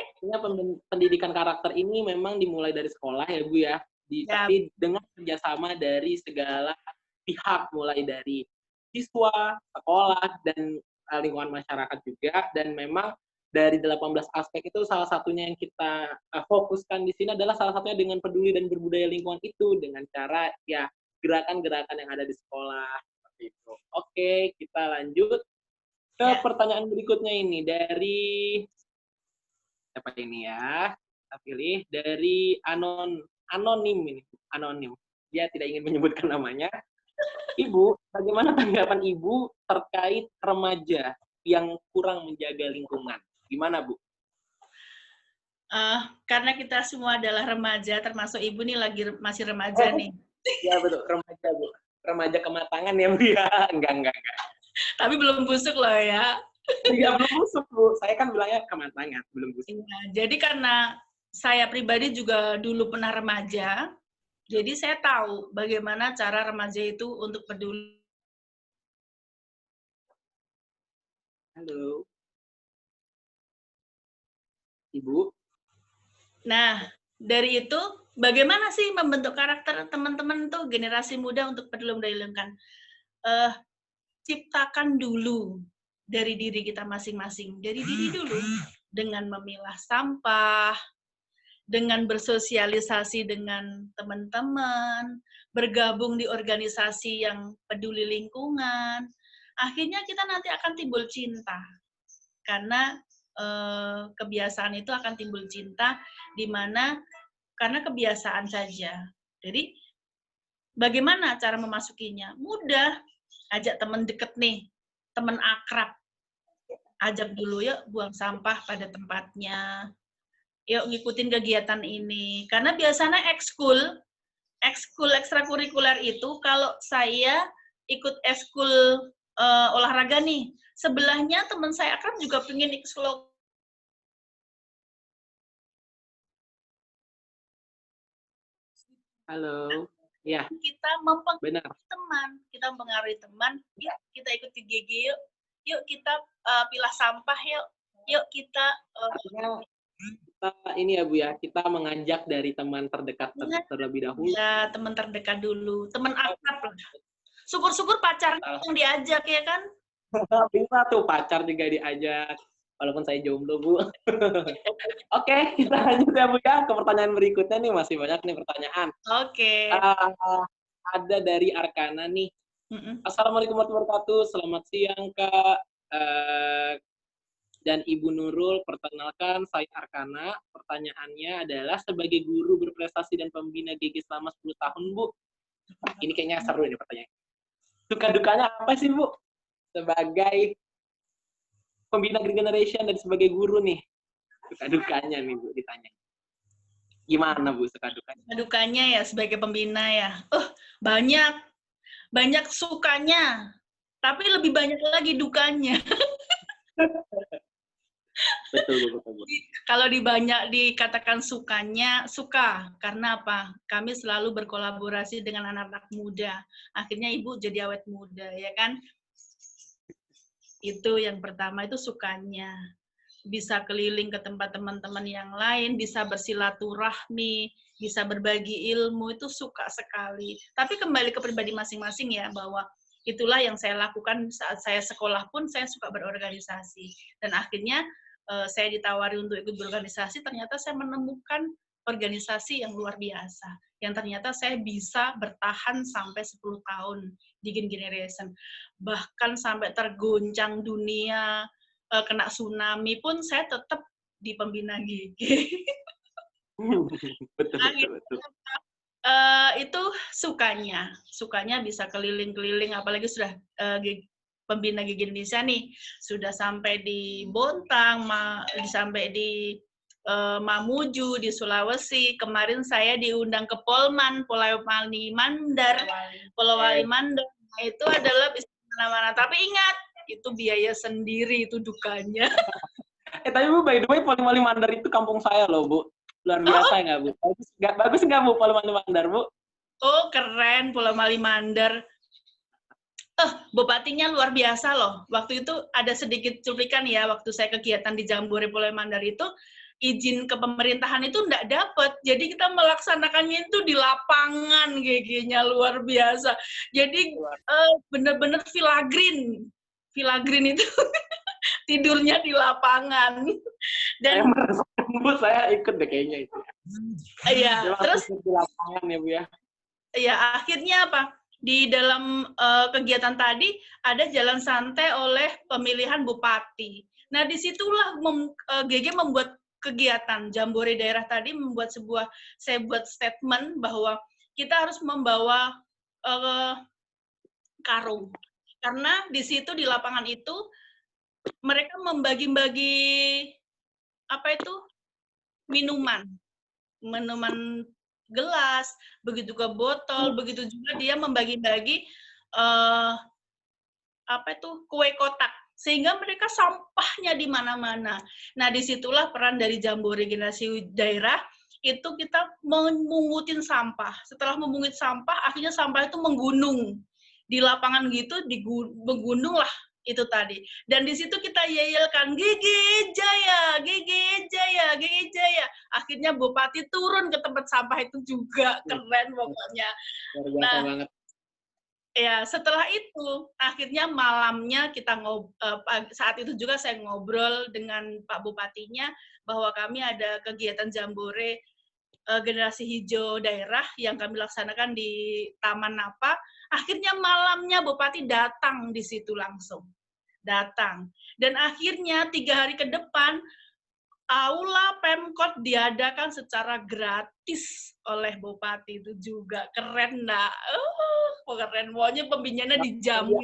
Pendidikan karakter ini memang dimulai dari sekolah ya Bu ya, tapi dengan kerjasama dari segala pihak, mulai dari siswa, sekolah, dan lingkungan masyarakat juga, dan memang dari 18 aspek itu salah satunya yang kita fokuskan di sini adalah salah satunya dengan peduli dan berbudaya lingkungan itu dengan cara ya gerakan-gerakan yang ada di sekolah seperti itu. Oke, kita lanjut ke pertanyaan berikutnya ini dari siapa ini ya? Kita pilih dari anonim ini, anonim. Dia tidak ingin menyebutkan namanya. Ibu, bagaimana tanggapan Ibu terkait remaja yang kurang menjaga lingkungan? Gimana, Bu? Karena kita semua adalah remaja, termasuk Ibu nih masih remaja nih. Ya, betul. Remaja, Bu. Remaja kematangan ya, Bu ya? Enggak. Tapi belum busuk loh ya. Iya, belum busuk, Bu. Saya kan bilangnya kematangan, belum busuk. Ya, jadi karena saya pribadi juga dulu pernah remaja, jadi saya tahu bagaimana cara remaja itu untuk peduli. Halo. Ibu. Nah, dari itu bagaimana sih membentuk karakter teman-teman tuh generasi muda untuk peduli budaya lingkungan? Ciptakan dulu dari diri kita masing-masing, dari diri dulu, dengan memilah sampah, dengan bersosialisasi dengan teman-teman, bergabung di organisasi yang peduli lingkungan. Akhirnya kita nanti akan timbul cinta, karena kebiasaan itu akan timbul cinta, di mana karena kebiasaan saja. Jadi bagaimana cara memasukinya? Mudah, ajak teman deket nih, teman akrab, ajak dulu yuk buang sampah pada tempatnya, yuk ngikutin kegiatan ini. Karena biasanya ekskul ekstrakurikuler itu, kalau saya ikut ekskul olahraga nih, sebelahnya teman saya akrab juga pengen ekskul. Halo. Ya. Kita mempengaruhi teman, yuk kita ikut di GG yuk kita pilah sampah yuk kita ini ya Bu ya, kita mengajak dari teman terdekat terlebih dahulu. Ya, teman terdekat dulu, teman akrab lah. Syukur-syukur pacar yang diajak ya kan? Bisa tuh pacar juga diajak, walaupun saya jomblo Bu. Oke, kita lanjut ya Bu ya ke pertanyaan berikutnya nih, masih banyak nih pertanyaan. Oke. Ada dari Arkana nih. Assalamualaikum warahmatullahi wabarakatuh. Selamat siang Kak. Dan Ibu Nurul, perkenalkan, saya Arkana. Pertanyaannya adalah, sebagai guru berprestasi dan pembina GG selama 10 tahun, Bu. Ini kayaknya seru ini pertanyaan. Suka-dukanya apa sih, Bu? Sebagai pembina Green Generation dan sebagai guru nih. Suka-dukanya nih, Bu, ditanya. Gimana, Bu, suka-dukanya? Dukanya ya sebagai pembina ya. Banyak. Banyak sukanya. Tapi lebih banyak lagi dukanya. Betul, Bu. Kalau dikatakan sukanya, suka. Karena apa? Kami selalu berkolaborasi dengan anak-anak muda. Akhirnya Ibu jadi awet muda, ya kan? Itu yang pertama, itu sukanya. Bisa keliling ke tempat teman-teman yang lain, bisa bersilaturahmi, bisa berbagi ilmu, itu suka sekali. Tapi kembali ke pribadi masing-masing ya, bahwa itulah yang saya lakukan saat saya sekolah pun, saya suka berorganisasi. Dan akhirnya saya ditawari untuk ikut berorganisasi, ternyata saya menemukan organisasi yang luar biasa. Yang ternyata saya bisa bertahan sampai 10 tahun di Green Generation. Bahkan sampai tergoncang dunia, kena tsunami pun saya tetap di pembina GG. Betul. Itu sukanya bisa keliling-keliling, apalagi sudah pembina GG Indonesia nih, sudah sampai di Bontang, sampai di Mamuju, di Sulawesi. Kemarin saya diundang ke Polman, Pulau Wali Mandar. Nah, itu adalah bisa mana-mana. Tapi ingat, itu biaya sendiri, itu dukanya. Tapi Bu, by the way, Wali Mandar itu kampung saya loh, Bu. Luar biasa nggak, Bu? Bagus nggak, Bu, Wali Mandar, Bu? Oh, keren, Pulau Wali Mandar. Bupatinya luar biasa loh. Waktu itu ada sedikit cuplikan ya, waktu saya kegiatan di Jambore Pulau Mandar itu, izin ke pemerintahan itu nggak dapat. Jadi kita melaksanakannya itu di lapangan, GG-nya luar biasa. Jadi bener-bener Villa Green itu tidurnya di lapangan. Dan saya ikut deh kayaknya itu. Iya, terus di lapangan ya, Bu ya. Iya, akhirnya apa? Di dalam kegiatan tadi ada jalan santai oleh pemilihan bupati. Nah, disitulah GG membuat kegiatan Jambore daerah tadi, saya buat statement bahwa kita harus membawa karung. Karena di situ di lapangan itu mereka membagi-bagi minuman gelas, begitu ke botol, begitu juga dia membagi-bagi kue kotak, sehingga mereka sampahnya di mana-mana. Nah, disitulah peran dari Jambore Generasi Daerah, itu kita memungutin sampah. Setelah memungut sampah, akhirnya sampah itu menggunung. Di lapangan gitu, menggunung lah itu tadi. Dan di situ kita yelkan, GG Jaya, GG Jaya, GG Jaya. Akhirnya Bupati turun ke tempat sampah itu juga. Keren pokoknya. Nah, banget. Ya, setelah itu, akhirnya malamnya saat itu juga saya ngobrol dengan Pak Bupatinya, bahwa kami ada kegiatan Jambore Generasi Hijau Daerah yang kami laksanakan di Taman Napa. Akhirnya malamnya Bupati datang di situ langsung. Datang. Dan akhirnya 3 hari ke depan, Aula Pemkot diadakan secara gratis oleh Bupati. Itu juga keren, nggak? Keren. Pokoknya pembinanya dijamin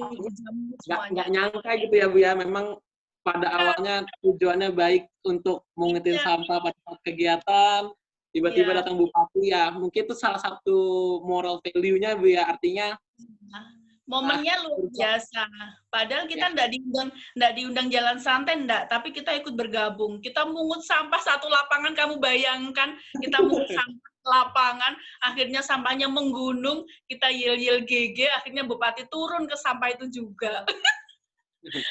semuanya. Nggak nyangka gitu ya, Bu ya. Memang pada awalnya tujuannya baik untuk mengutin sampah pada saat kegiatan, tiba-tiba datang Bupati ya. Mungkin itu salah satu moral value-nya, Bu ya. Artinya momennya luar biasa. Padahal kita nggak diundang jalan santai, tapi kita ikut bergabung. Kita mungut sampah satu lapangan, kamu bayangkan, kita mungut sampah lapangan, akhirnya sampahnya menggunung, kita yel-yel GG, akhirnya Bupati turun ke sampah itu juga.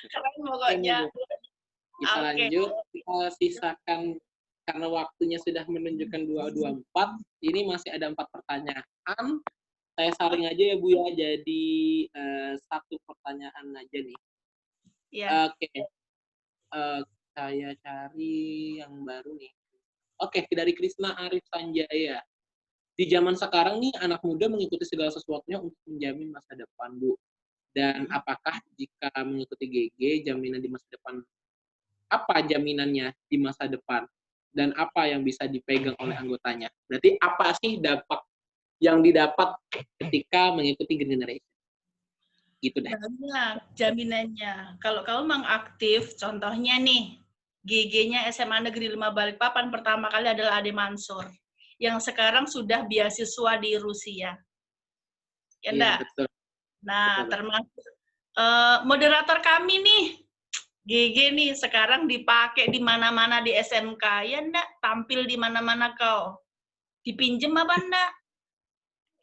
Keren pokoknya. Kita lanjut, kita sisakan karena waktunya sudah menunjukkan 2:24, ini masih ada 4 pertanyaan. Saya saring aja ya, Bu ya, jadi 1 pertanyaan aja nih. Ya. Oke. Saya cari yang baru nih. Oke, dari Krisna Arif Sanjaya. Di zaman sekarang nih, anak muda mengikuti segala sesuatunya untuk menjamin masa depan, Bu. Dan apakah jika mengikuti GG, jaminan di masa depan, apa jaminannya di masa depan dan apa yang bisa dipegang oleh anggotanya. Berarti apa sih dampak yang didapat ketika mengikuti Green Generation? Gitu deh. Banyak jaminannya. Kalau kamu memang aktif, contohnya nih, GG-nya SMA Negeri 5 Balikpapan pertama kali adalah Ade Mansur, yang sekarang sudah beasiswa di Rusia. Ya enggak? Betul. Nah, Betul. termasuk moderator kami nih, GG nih, sekarang dipakai di mana-mana di SMK. Ya enggak? Tampil di mana-mana kau. Dipinjem apa enggak?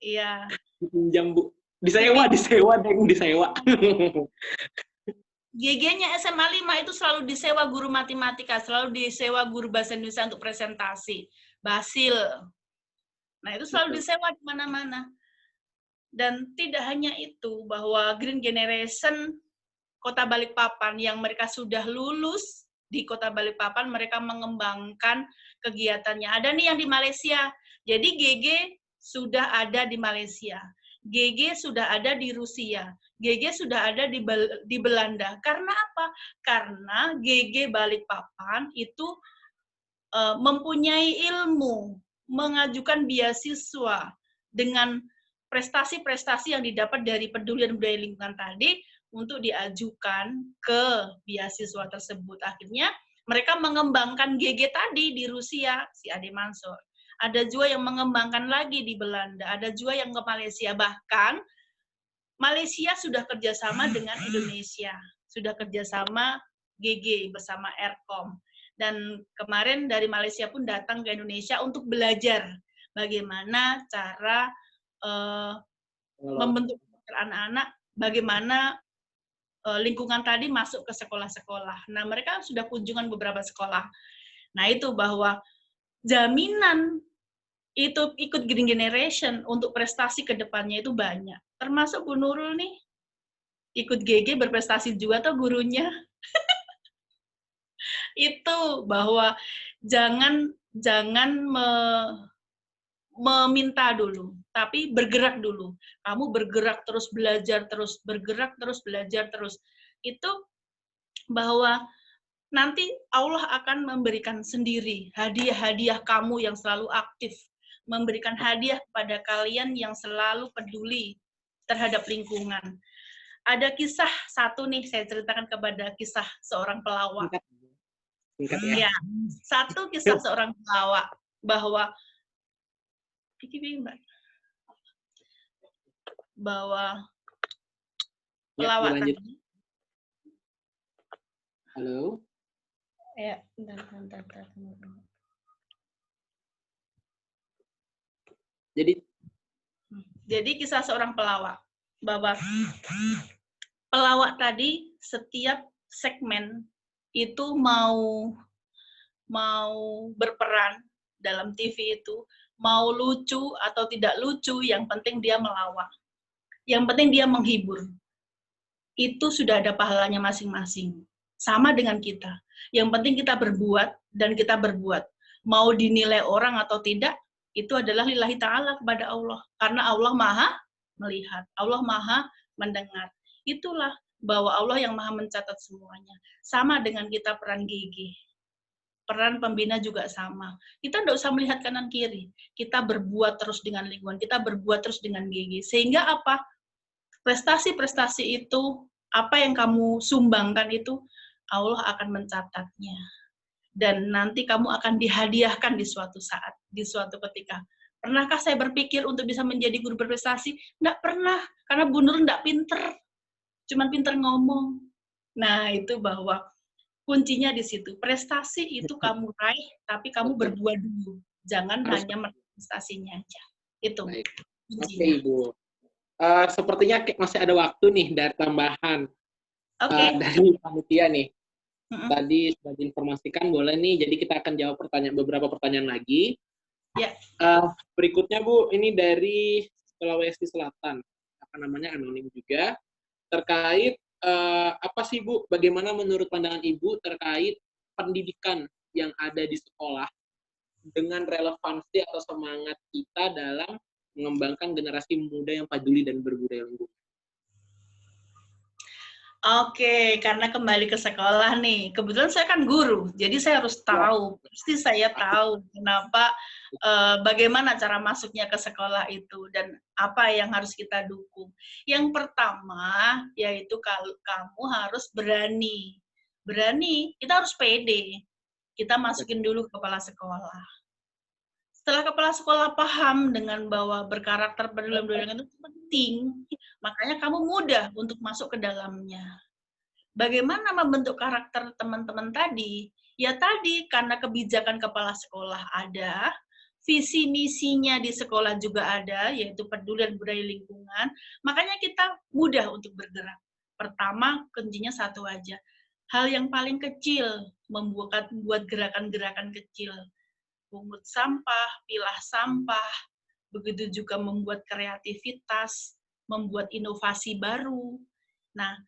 Iya. Pinjam, Bu. Disewa, Deng, disewa. GG-nya SMA 5 itu selalu disewa guru matematika, selalu disewa guru bahasa Indonesia untuk presentasi. Basil. Nah, itu selalu disewa di mana-mana. Dan tidak hanya itu, bahwa Green Generation Kota Balikpapan yang mereka sudah lulus di Kota Balikpapan, mereka mengembangkan kegiatannya. Ada nih yang di Malaysia. Jadi GG sudah ada di Malaysia. GG sudah ada di Rusia, GG sudah ada di Belanda. Karena apa? Karena GG Balikpapan itu mempunyai ilmu, mengajukan beasiswa dengan prestasi-prestasi yang didapat dari peduli dan budaya lingkungan tadi untuk diajukan ke beasiswa tersebut. Akhirnya mereka mengembangkan GG tadi di Rusia, si Ade Mansur. Ada juga yang mengembangkan lagi di Belanda, ada juga yang ke Malaysia. Bahkan Malaysia sudah kerjasama dengan Indonesia, sudah kerjasama GG bersama Aircom. Dan kemarin dari Malaysia pun datang ke Indonesia untuk belajar bagaimana cara membentuk anak-anak, bagaimana lingkungan tadi masuk ke sekolah-sekolah. Nah, mereka sudah kunjungan beberapa sekolah. Nah, itu bahwa jaminan itu ikut Green Generation untuk prestasi ke depannya itu banyak. Termasuk Bu Nurul nih, ikut GG berprestasi juga tuh gurunya. Itu bahwa jangan meminta dulu, tapi bergerak dulu. Kamu bergerak terus belajar terus, bergerak terus belajar terus. Itu bahwa nanti Allah akan memberikan sendiri hadiah-hadiah kamu yang selalu aktif, memberikan hadiah kepada kalian yang selalu peduli terhadap lingkungan. Ada kisah satu nih, saya ceritakan kepada kisah seorang pelawak. Singkat ya. Ya, satu kisah seorang pelawak, bahwa pelawak tadi. Halo. Ya, bentar. Jadi kisah seorang pelawak, bahwa pelawak tadi setiap segmen itu mau berperan dalam TV itu, mau lucu atau tidak lucu, yang penting dia melawak. Yang penting dia menghibur. Itu sudah ada pahalanya masing-masing. Sama dengan kita. Yang penting kita berbuat dan kita berbuat. Mau dinilai orang atau tidak, itu adalah lillahi ta'ala kepada Allah. Karena Allah maha melihat. Allah maha mendengar. Itulah bahwa Allah yang maha mencatat semuanya. Sama dengan kita peran GG. Peran pembina juga sama. Kita tidak usah melihat kanan kiri. Kita berbuat terus dengan lingkungan. Kita berbuat terus dengan GG. Sehingga apa? Prestasi-prestasi itu, apa yang kamu sumbangkan itu, Allah akan mencatatnya. Dan nanti kamu akan dihadiahkan di suatu saat, di suatu ketika. Pernahkah saya berpikir untuk bisa menjadi guru berprestasi? Tidak pernah, karena Bu Nur tidak pinter. Cuman pinter ngomong. Nah, itu bahwa kuncinya di situ. Prestasi itu kamu raih, tapi kamu berbuat dulu. Jangan hanya prestasinya aja. Itu. Oke, Ibu. Sepertinya masih ada waktu nih dari tambahan dari panitia nih. Tadi sudah diinformasikan, boleh nih. Jadi kita akan jawab beberapa pertanyaan lagi. Ya. Berikutnya, Bu, ini dari Sulawesi Selatan. Apa namanya, anonim juga. Terkait apa sih, Bu? Bagaimana menurut pandangan Ibu terkait pendidikan yang ada di sekolah dengan relevansi atau semangat kita dalam mengembangkan generasi muda yang peduli dan berbudaya lingkungan? Oke, karena kembali ke sekolah nih. Kebetulan saya kan guru, jadi saya harus tahu. Pasti saya tahu kenapa, bagaimana cara masuknya ke sekolah itu dan apa yang harus kita dukung. Yang pertama, yaitu kalau kamu harus berani. Berani, kita harus pede. Kita masukin dulu ke kepala sekolah. Setelah kepala sekolah paham dengan bahwa berkarakter berdalam itu penting, makanya kamu mudah untuk masuk ke dalamnya. Bagaimana membentuk karakter teman-teman tadi? Ya tadi, karena kebijakan kepala sekolah ada, visi misinya di sekolah juga ada, yaitu peduli dan budaya lingkungan, makanya kita mudah untuk bergerak. Pertama, kuncinya satu aja. Hal yang paling kecil, membuat gerakan-gerakan kecil. Pungut sampah, pilah sampah, begitu juga membuat kreativitas, membuat inovasi baru. Nah,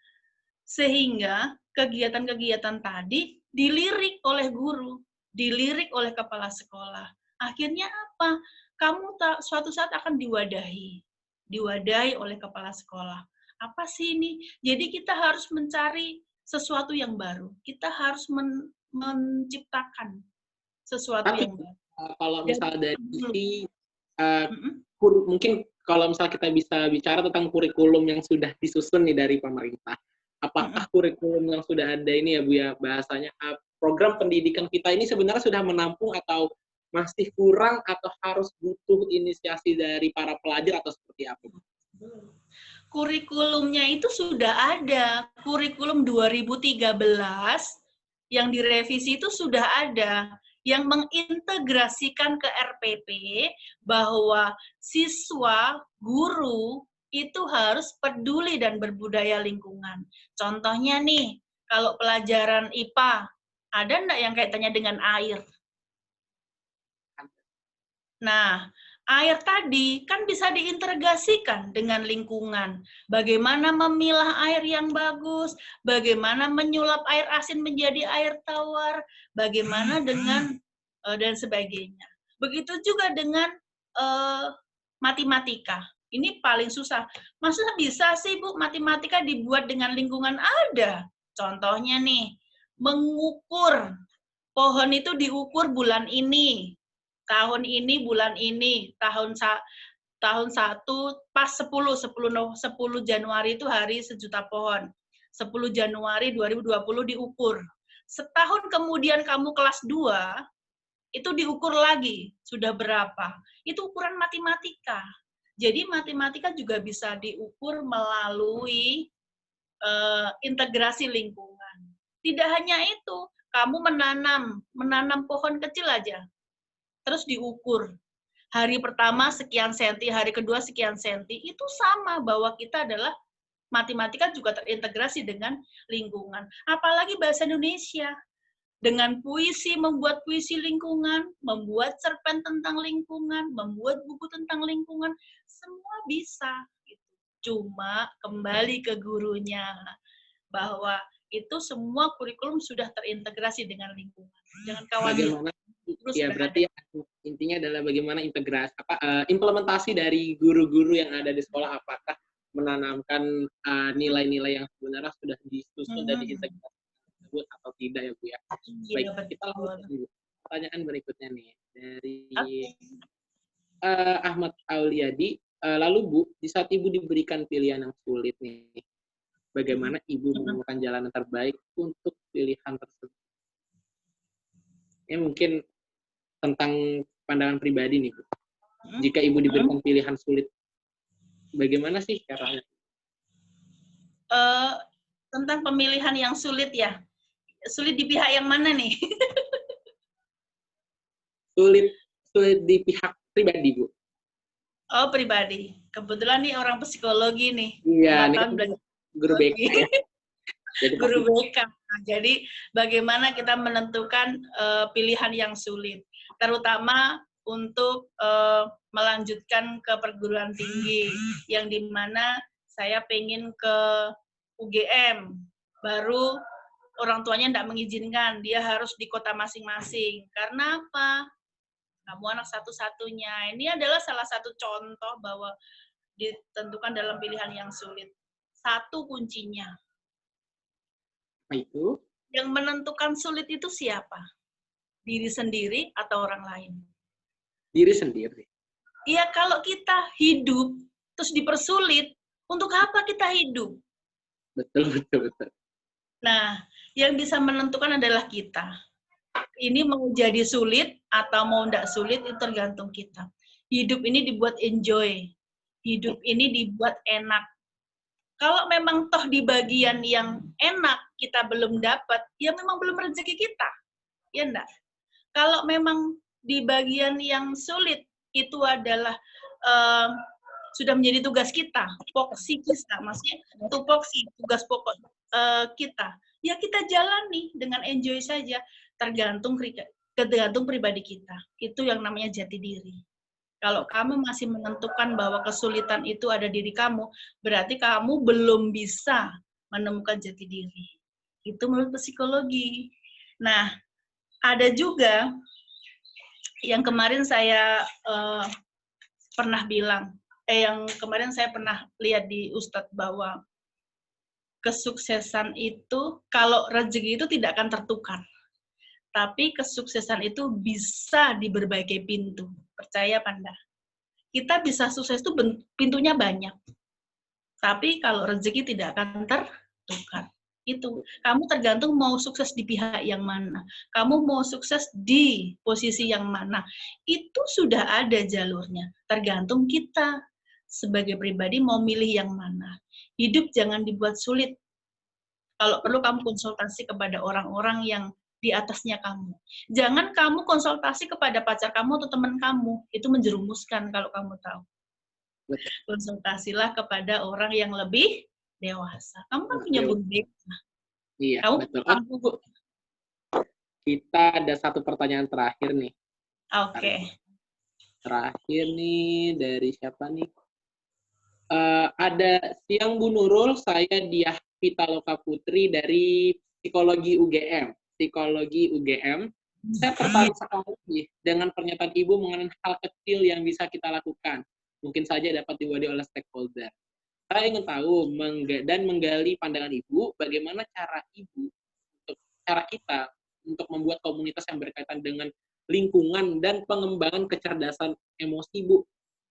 sehingga kegiatan-kegiatan tadi dilirik oleh guru, dilirik oleh kepala sekolah. Akhirnya apa? Kamu suatu saat akan diwadahi oleh kepala sekolah. Apa sih ini? Jadi kita harus mencari sesuatu yang baru. Kita harus menciptakan sesuatu Tapi yang baru. kalau misal dari sisi Mm-mm. mungkin kalau misal kita bisa bicara tentang kurikulum yang sudah disusun nih dari pemerintah, apakah kurikulum yang sudah ada ini ya Bu ya bahasanya program pendidikan kita ini sebenarnya sudah menampung atau masih kurang atau harus butuh inisiasi dari para pelajar atau seperti apa? Kurikulumnya itu sudah ada. Kurikulum 2013 yang direvisi itu sudah ada, yang mengintegrasikan ke RPP bahwa siswa, guru itu harus peduli dan berbudaya lingkungan. Contohnya nih, kalau pelajaran IPA, ada enggak yang kaitannya dengan air? Nah, air tadi kan bisa diintegrasikan dengan lingkungan. Bagaimana memilah air yang bagus, bagaimana menyulap air asin menjadi air tawar, bagaimana dengan dan sebagainya. Begitu juga dengan matematika. Ini paling susah. Maksudnya bisa sih Bu, matematika dibuat dengan lingkungan ada. Contohnya nih, mengukur pohon itu diukur bulan ini, tahun ini, bulan ini, tahun 1 pas 10 Januari itu hari sejuta pohon. 10 Januari 2020 diukur. Setahun kemudian kamu kelas 2, itu diukur lagi, sudah berapa. Itu ukuran matematika. Jadi matematika juga bisa diukur melalui integrasi lingkungan. Tidak hanya itu, kamu menanam pohon kecil aja, terus diukur. Hari pertama sekian senti, hari kedua sekian senti, itu sama bahwa kita adalah matematika juga terintegrasi dengan lingkungan. Apalagi bahasa Indonesia, dengan puisi, membuat puisi lingkungan, membuat cerpen tentang lingkungan, membuat buku tentang lingkungan, semua bisa. Cuma kembali ke gurunya, bahwa itu semua kurikulum sudah terintegrasi dengan lingkungan. Jangan khawatir. Bagaimana ya berarti intinya adalah bagaimana integrasi implementasi dari guru-guru yang ada di sekolah, apakah menanamkan nilai-nilai yang sebenarnya sudah disusun dan diintegrasi tersebut atau tidak ya Bu ya. Baik, kita lanjut pertanyaan berikutnya nih dari Ahmad Auliadi. Lalu Bu, di saat Ibu diberikan pilihan yang sulit nih, bagaimana Ibu menemukan jalan yang terbaik untuk pilihan tersebut? Ya mungkin tentang pandangan pribadi nih Bu. Jika Ibu diberikan pilihan sulit, bagaimana sih caranya? Tentang pemilihan yang sulit ya? Sulit di pihak yang mana nih? Sulit di pihak pribadi Bu. Oh, pribadi. Kebetulan nih orang psikologi nih. Iya, ini kan guru BK. Guru BK. Jadi bagaimana kita menentukan pilihan yang sulit, terutama untuk melanjutkan ke perguruan tinggi, yang dimana saya pengen ke UGM, baru orang tuanya tidak mengizinkan, dia harus di kota masing-masing. Karena apa? Kamu anak satu-satunya. Ini adalah salah satu contoh bahwa ditentukan dalam pilihan yang sulit. Satu kuncinya, itu? Yang menentukan sulit itu siapa? Diri sendiri atau orang lain? Diri sendiri. Iya, kalau kita hidup terus dipersulit, untuk apa kita hidup? Betul. Nah, yang bisa menentukan adalah kita. Ini mau jadi sulit atau mau tidak sulit itu tergantung kita. Hidup ini dibuat enjoy. Hidup ini dibuat enak. Kalau memang toh di bagian yang enak kita belum dapat, ya memang belum rezeki kita. Ya enggak? Kalau memang di bagian yang sulit itu adalah sudah menjadi tugas kita, poksi kita, maksudnya tupoksi, tugas pokok kita. Ya kita jalani dengan enjoy saja, tergantung pribadi kita. Itu yang namanya jati diri. Kalau kamu masih menentukan bahwa kesulitan itu ada diri kamu, berarti kamu belum bisa menemukan jati diri. Itu menurut psikologi. Nah, ada juga yang kemarin saya pernah bilang, yang kemarin saya pernah lihat di Ustadz bahwa kesuksesan itu, kalau rezeki itu tidak akan tertukar. Tapi kesuksesan itu bisa di berbagai pintu. Percaya apa enggak? Kita bisa sukses itu pintunya banyak. Tapi kalau rezeki tidak akan tertukar. Itu. Kamu tergantung mau sukses di pihak yang mana. Kamu mau sukses di posisi yang mana. Itu sudah ada jalurnya. Tergantung kita sebagai pribadi mau milih yang mana. Hidup jangan dibuat sulit. Kalau perlu kamu konsultasi kepada orang-orang yang di atasnya kamu. Jangan kamu konsultasi kepada pacar kamu atau teman kamu. Itu menjerumuskan kalau kamu tahu. Konsultasilah kepada orang yang lebih dewasa. Kamu kan punya bunda. Iya, kamu betul. Bu. Kita ada satu pertanyaan terakhir nih. Oke. Terakhir nih dari siapa nih? Ada siang Bu Nurul, saya Diah Pitaloka Putri dari Psikologi UGM. Saya tertarik sekali dengan pernyataan Ibu mengenai hal kecil yang bisa kita lakukan. Mungkin saja dapat diwadi oleh stakeholder. Saya ingin tahu dan menggali pandangan Ibu, bagaimana cara kita untuk membuat komunitas yang berkaitan dengan lingkungan dan pengembangan kecerdasan emosi, Bu.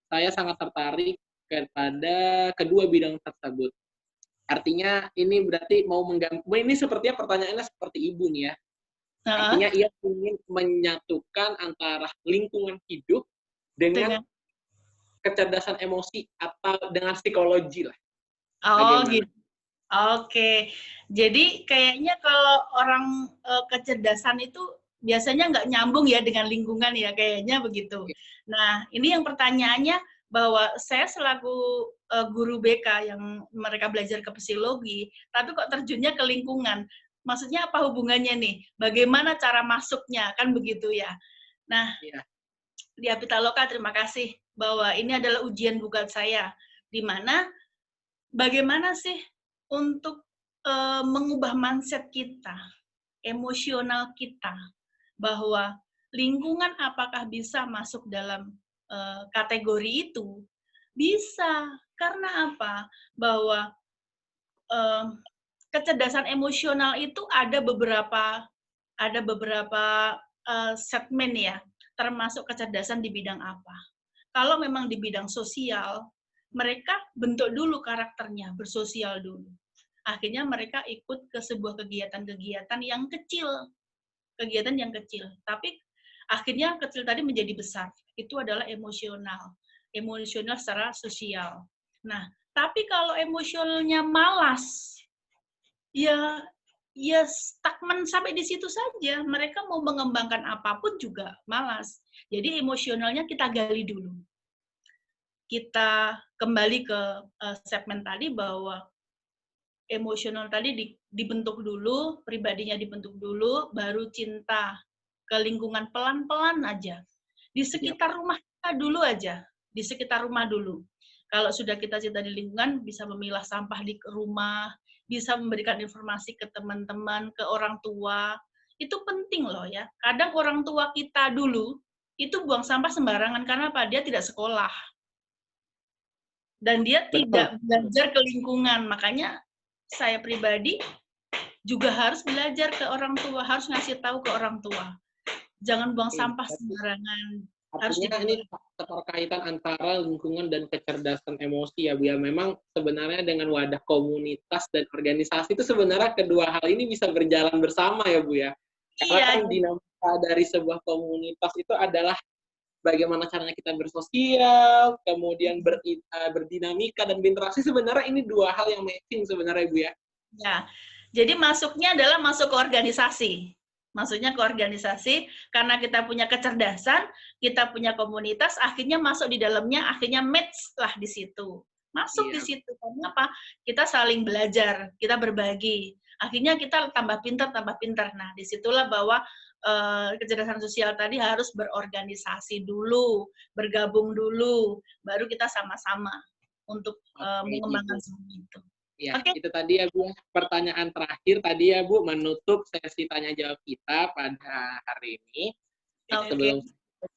Saya sangat tertarik kepada kedua bidang tersebut. Artinya ini berarti ini sepertinya pertanyaannya seperti Ibu nih ya. Artinya ia ingin menyatukan antara lingkungan hidup dengan kecerdasan emosi atau dengan psikologi lah. Oh gitu. Oke. Jadi kayaknya kalau orang kecerdasan itu biasanya nggak nyambung ya dengan lingkungan ya, kayaknya begitu. Nah, ini yang pertanyaannya bahwa saya selaku guru BK yang mereka belajar ke psikologi, tapi kok terjunnya ke lingkungan. Maksudnya apa hubungannya nih? Bagaimana cara masuknya? Kan begitu ya. Nah, Diah Pitaloka, terima kasih bahwa ini adalah ujian buat saya. Di mana bagaimana sih untuk mengubah mindset kita, emosional kita, bahwa lingkungan apakah bisa masuk dalam kategori itu? Bisa. Karena apa? Bahwa kecerdasan emosional itu ada beberapa segmen ya, termasuk kecerdasan di bidang apa. Kalau memang di bidang sosial, mereka bentuk dulu karakternya, bersosial dulu. Akhirnya mereka ikut ke sebuah kegiatan-kegiatan yang kecil. Tapi akhirnya kecil tadi menjadi besar. Itu adalah emosional secara sosial. Nah, tapi kalau emosionalnya malas, ya stagnan sampai di situ saja. Mereka mau mengembangkan apapun juga malas. Jadi emosionalnya kita gali dulu. Kita kembali ke segmen tadi bahwa emosional tadi dibentuk dulu, pribadinya dibentuk dulu, baru cinta ke lingkungan pelan-pelan aja. Di sekitar rumah kita dulu aja, di sekitar rumah dulu. Kalau sudah kita cinta di lingkungan, bisa memilah sampah di rumah, bisa memberikan informasi ke teman-teman, ke orang tua. Itu penting loh ya. Kadang orang tua kita dulu, itu buang sampah sembarangan karena apa? Dia tidak sekolah. Dan dia tidak belajar ke lingkungan. Makanya saya pribadi juga harus belajar ke orang tua, harus ngasih tahu ke orang tua. Jangan buang sampah sembarangan. Harus Artinya ini keterkaitan antara lingkungan dan kecerdasan emosi ya Bu ya. Memang sebenarnya dengan wadah komunitas dan organisasi itu sebenarnya kedua hal ini bisa berjalan bersama ya Bu ya. Karena Iya, kan dinamika dari sebuah komunitas itu adalah bagaimana caranya kita bersosial, kemudian berdinamika dan berinteraksi. Sebenarnya ini dua hal yang matching sebenarnya Bu ya. ya. Jadi masuknya adalah masuk ke organisasi. Maksudnya ke organisasi, karena kita punya kecerdasan, kita punya komunitas, akhirnya masuk di dalamnya, akhirnya match lah di situ. Masuk di situ. Karena apa? Kita saling belajar, kita berbagi. Akhirnya kita tambah pintar. Nah, disitulah bahwa kecerdasan sosial tadi harus berorganisasi dulu, bergabung dulu, baru kita sama-sama untuk mengembangkan semua itu. Ya, itu tadi ya Bu, pertanyaan terakhir tadi ya Bu, menutup sesi tanya jawab kita pada hari ini.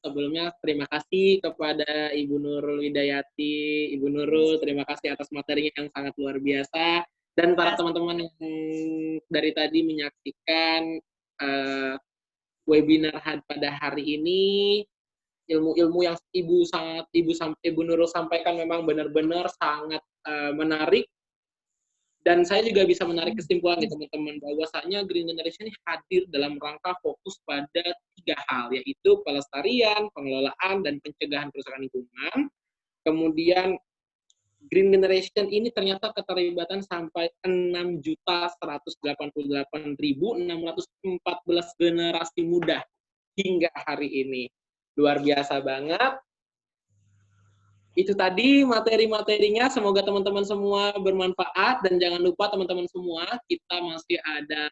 Sebelumnya terima kasih kepada Ibu Nurul Widayati, Ibu Nurul, terima kasih atas materinya yang sangat luar biasa, dan para teman-teman yang dari tadi menyaksikan webinar pada hari ini. Ilmu-ilmu yang Ibu Nurul sampaikan memang benar-benar sangat menarik. Dan saya juga bisa menarik kesimpulan nih teman-teman, bahwasanya Green Generation ini hadir dalam rangka fokus pada 3 hal, yaitu pelestarian, pengelolaan, dan pencegahan kerusakan lingkungan. Kemudian Green Generation ini ternyata keterlibatan sampai 6.188.614 generasi muda hingga hari ini. Luar biasa banget. Itu tadi materi-materinya, semoga teman-teman semua bermanfaat, dan jangan lupa teman-teman semua, kita masih ada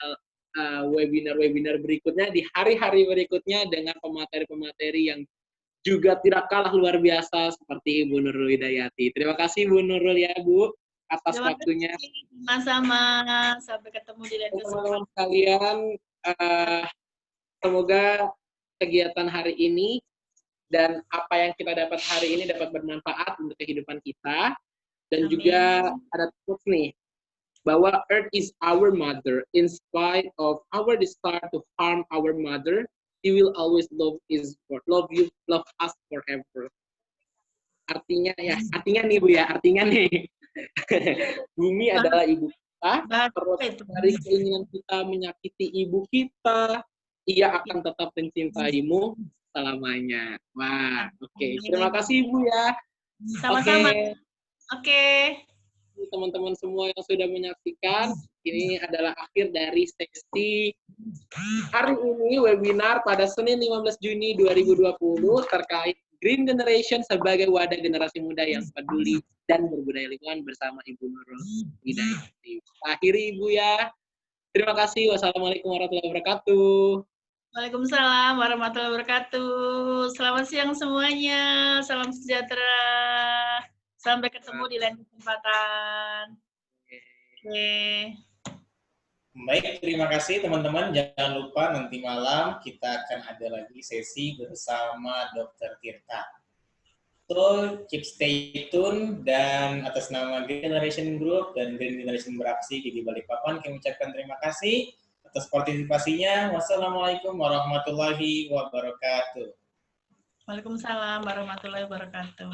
webinar-webinar berikutnya di hari-hari berikutnya dengan pemateri-pemateri yang juga tidak kalah luar biasa seperti Ibu Nurul Widayati. Terima kasih Bu Nurul ya Bu atas waktunya. Sama-sama, sampai ketemu di lain kesempatan. Teman-teman sekalian, semoga kegiatan hari ini dan apa yang kita dapat hari ini dapat bermanfaat untuk kehidupan kita. Dan juga ada tips nih, bahwa Earth is our mother. In spite of our desire to harm our mother, she will always love us forever. Artinya nih Bu ya, artinya nih. Bumi adalah ibu kita, terus dari keinginan kita menyakiti ibu kita, ia akan tetap mencintaimu selamanya. Wah, oke. Terima kasih Ibu ya. Sama-sama. Oke. Teman-teman semua yang sudah menyaksikan, ini adalah akhir dari sesi hari ini webinar pada Senin 15 Juni 2020 terkait Green Generation sebagai wadah generasi muda yang peduli dan berbudaya lingkungan bersama Ibu Nurul Widayati. Akhiri Ibu ya. Terima kasih. Wassalamualaikum warahmatullahi wabarakatuh. Waalaikumsalam warahmatullahi wabarakatuh. Selamat siang semuanya. Salam sejahtera. Sampai ketemu di lain kesempatan. Oke. Baik, terima kasih teman-teman. Jangan lupa nanti malam kita akan ada lagi sesi bersama Dr. Tirta. So, keep stay tune, dan atas nama Green Generation Group dan Green Generation Beraksi Gigi Balikpapan, kami ucapkan terima kasih atas partisipasinya. Wassalamualaikum warahmatullahi wabarakatuh. Waalaikumsalam warahmatullahi wabarakatuh.